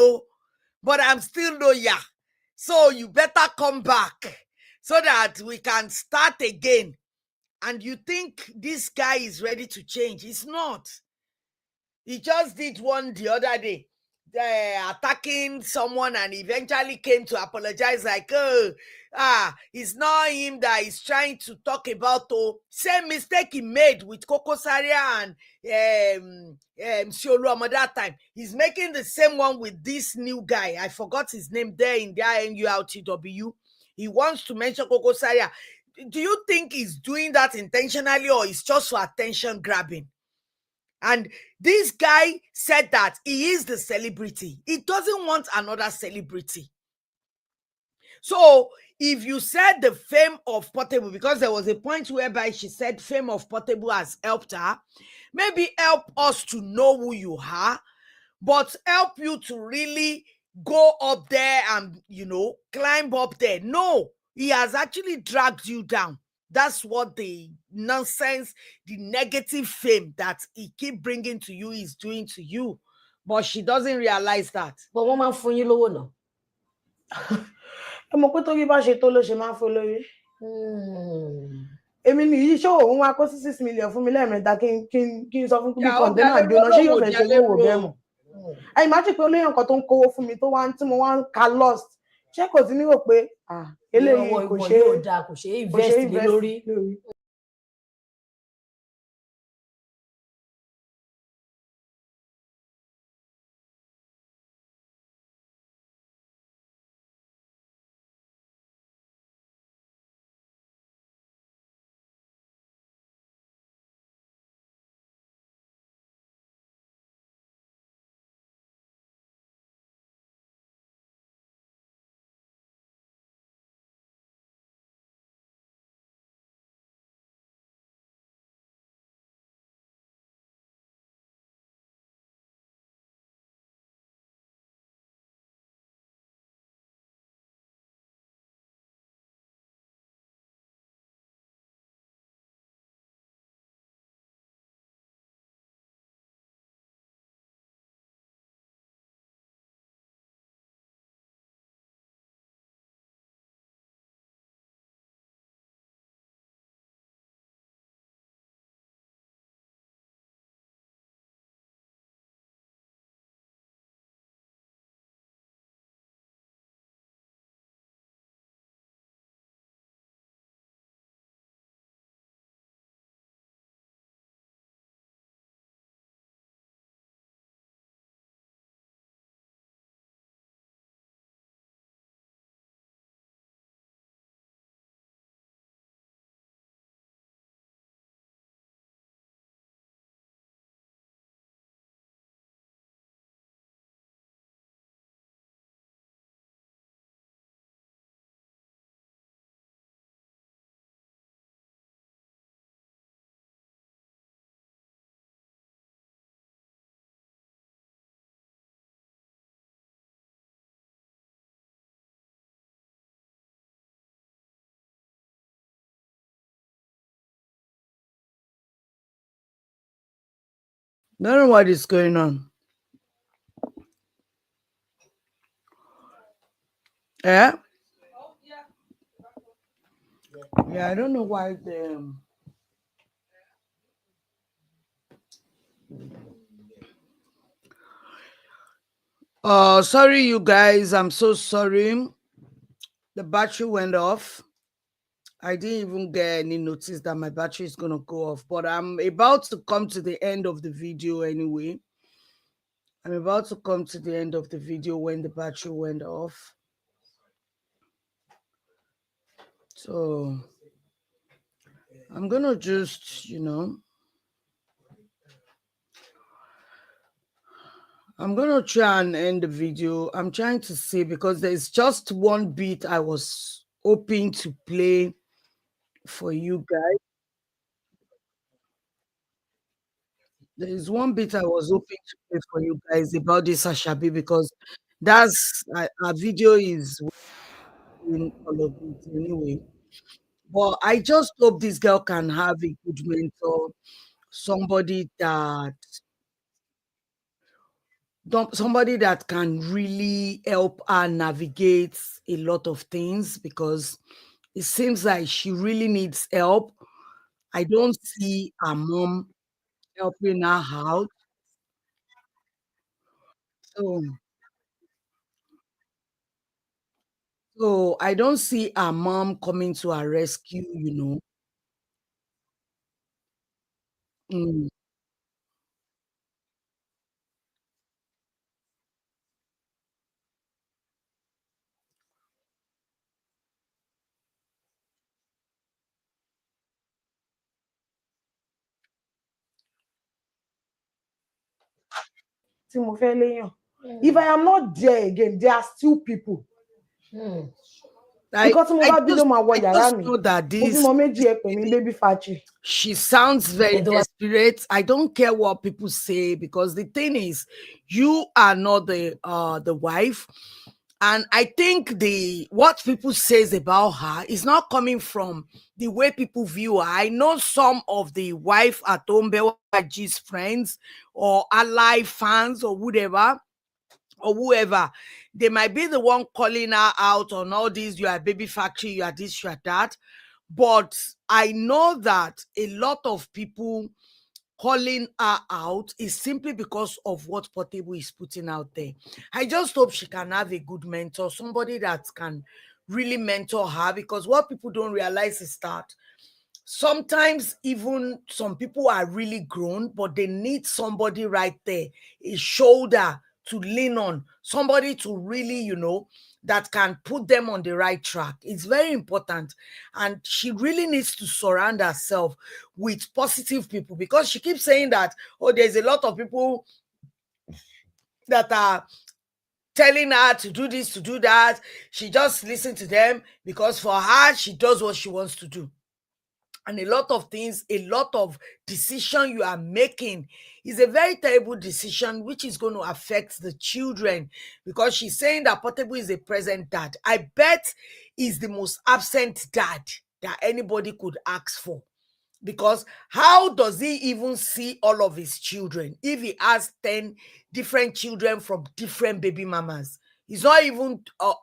but I'm still no yeah. So you better come back so that we can start again. And you think this guy is ready to change. He's not. He just did one the other day, attacking someone, and eventually came to apologize like, it's not him that is trying to talk about. Same mistake he made with Koko Saria and Sioluomo that time. He's making the same one with this new guy. I forgot his name there in their NURTW. He wants to mention Koko Saria. Do you think he's doing that intentionally, or it's just for attention grabbing? And this guy said that he is the celebrity. He doesn't want another celebrity. So if you said the fame of Portable, because there was a point whereby she said fame of Portable has helped her, maybe help us to know who you are, but help you to really go up there and, climb up there. No. He has actually dragged you down. That's what the nonsense, the negative fame that he keep bringing to you is doing to you. But she doesn't realize that. But what man for you low no? Mo ko to bi ba ṣe tó ló ṣe máa fo lórí. Èmi ni yìí show òun wá kó 6 million fún mi lẹ́ẹ̀mẹ́ta kí n sọ fún bí container jóná ṣé yóò fẹ́ ṣe lówó bẹ́ẹ̀ mọ̀. I imagine pé olóyè nǹkan tó ń kówó fún mi tó wá tí mo wá ń ka lost. Ṣé kò sí ní rò pé eléyìí kò ṣe invest lórí. don't know what is going on. Yeah? Yeah, I don't know why the... Sorry, you guys. I'm so sorry. The battery went off. I didn't even get any notice that my battery is going to go off. But I'm about to come to the end of the video anyway. I'm about to come to the end of the video when the battery went off. So I'm going to just, I'm going to try and end the video. I'm trying to see because there's just one bit I was hoping to play for you guys. There's one bit I was hoping to play for you guys about this Ashabi because that's our video is in all of it anyway. But I just hope this girl can have a good mentor, somebody that somebody that can really help her navigate a lot of things because it seems like she really needs help. I don't see her mom helping her out. So, so I don't see her mom coming to her rescue. Mm. tí mo fẹ́ léyàn. If I am not there again, there are still people. I, Because tí mo I bá bí ló just, máa wọ I yàrá just mi. know that Mo this bímọ méjì ẹ pè mí baby factory. she sounds very Although I- desperate. I don't care what people say because the thing is, you are not the wife, and I think the what people says about her is not coming from the way people view her. I know some of the wife at Ombewaji's friends or ally fans or whatever or whoever, they might be the one calling her out on all these. You are baby factory, you are this, you are that. But I know that a lot of people calling her out is simply because of what Portable is putting out there. I just hope she can have a good mentor, somebody that can really mentor her, because what people don't realize is that sometimes even some people are really grown, but they need somebody right there, a shoulder to lean on, somebody to really, that can put them on the right track. It's very important. And she really needs to surround herself with positive people because she keeps saying that, oh, there's a lot of people that are telling her to do this, to do that. She just listens to them because for her, she does what she wants to do. And a lot of things, a lot of decision you are making is a very terrible decision, which is going to affect the children, because she's saying that Portable is a present dad. I bet is the most absent dad that anybody could ask for. Because how does he even see all of his children if he has 10 different children from different baby mamas? It's not even or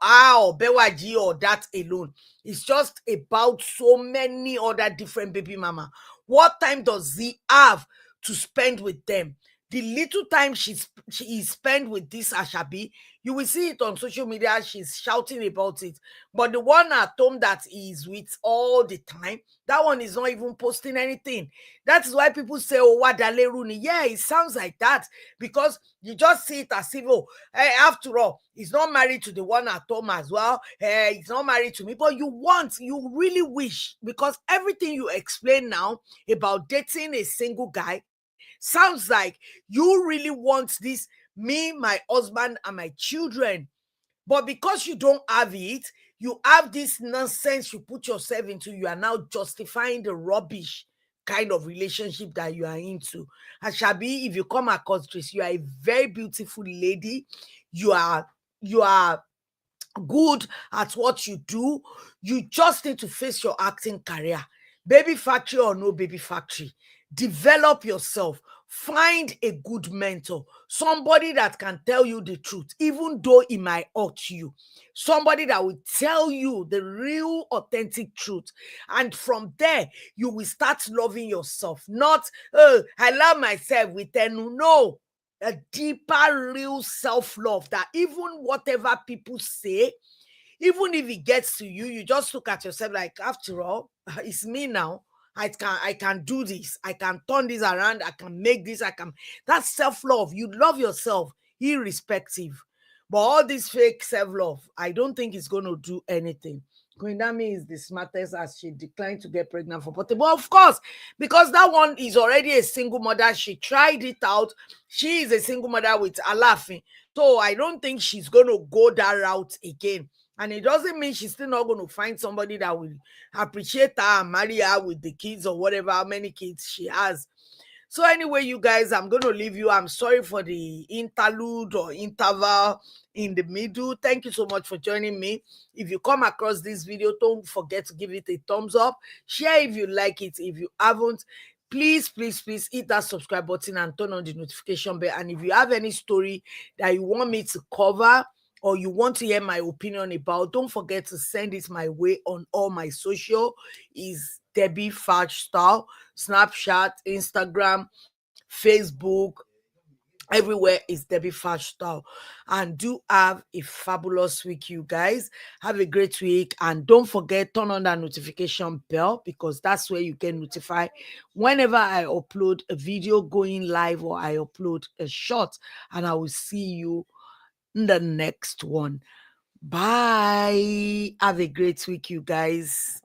Bewaji or that alone. It's just about so many other different baby mama. What time does he have to spend with them? The little time she is spent with this Ashabi, you will see it on social media. She's shouting about it. But the one at home that is with all the time, that one is not even posting anything. That is why people say, oh, Wadaleruni. Yeah, it sounds like that because you just see it as if, oh, hey, after all, he's not married to the one at home as well. Hey, he's not married to me. But you really wish, because everything you explain now about dating a single guy sounds like you really want this, me, my husband, and my children. But because you don't have it, you have this nonsense you put yourself into. You are now justifying the rubbish kind of relationship that you are into. Ashabi, if you come across this, you are a very beautiful lady. You are good at what you do. You just need to face your acting career. Baby factory or no baby factory, develop yourself. Find a good mentor, somebody that can tell you the truth, even though it might hurt you. Somebody that will tell you the real, authentic truth. And from there, you will start loving yourself. Not, oh, I love myself with no. A deeper, real self-love that even whatever people say, even if it gets to you, you just look at yourself like, after all, it's me now. I can do this. I can turn this around. I can make this. That's self-love. You love yourself irrespective. But all this fake self-love, I don't think it's going to do anything. Koindami is the smartest as she declined to get pregnant for Portable. Of course, because that one is already a single mother. She tried it out. She is a single mother with Alafin. So I don't think she's going to go that route again. And it doesn't mean she's still not going to find somebody that will appreciate her and marry her with the kids or whatever, how many kids she has. So anyway, you guys, I'm going to leave you. I'm sorry for the interlude or interval in the middle. Thank you so much for joining me. If you come across this video, don't forget to give it a thumbs up. Share if you like it. If you haven't, please hit that subscribe button and turn on the notification bell. And if you have any story that you want me to cover or you want to hear my opinion about, don't forget to send it my way on all my social. Is Debbie Fudge Style, Snapchat, Instagram, Facebook, everywhere is Debbie Fudge Style. And do have a fabulous week, you guys. Have a great week. And don't forget, turn on that notification bell, because that's where you get notified whenever I upload a video going live or I upload a short. And I will see you in the next one. Bye. Have a great week, you guys.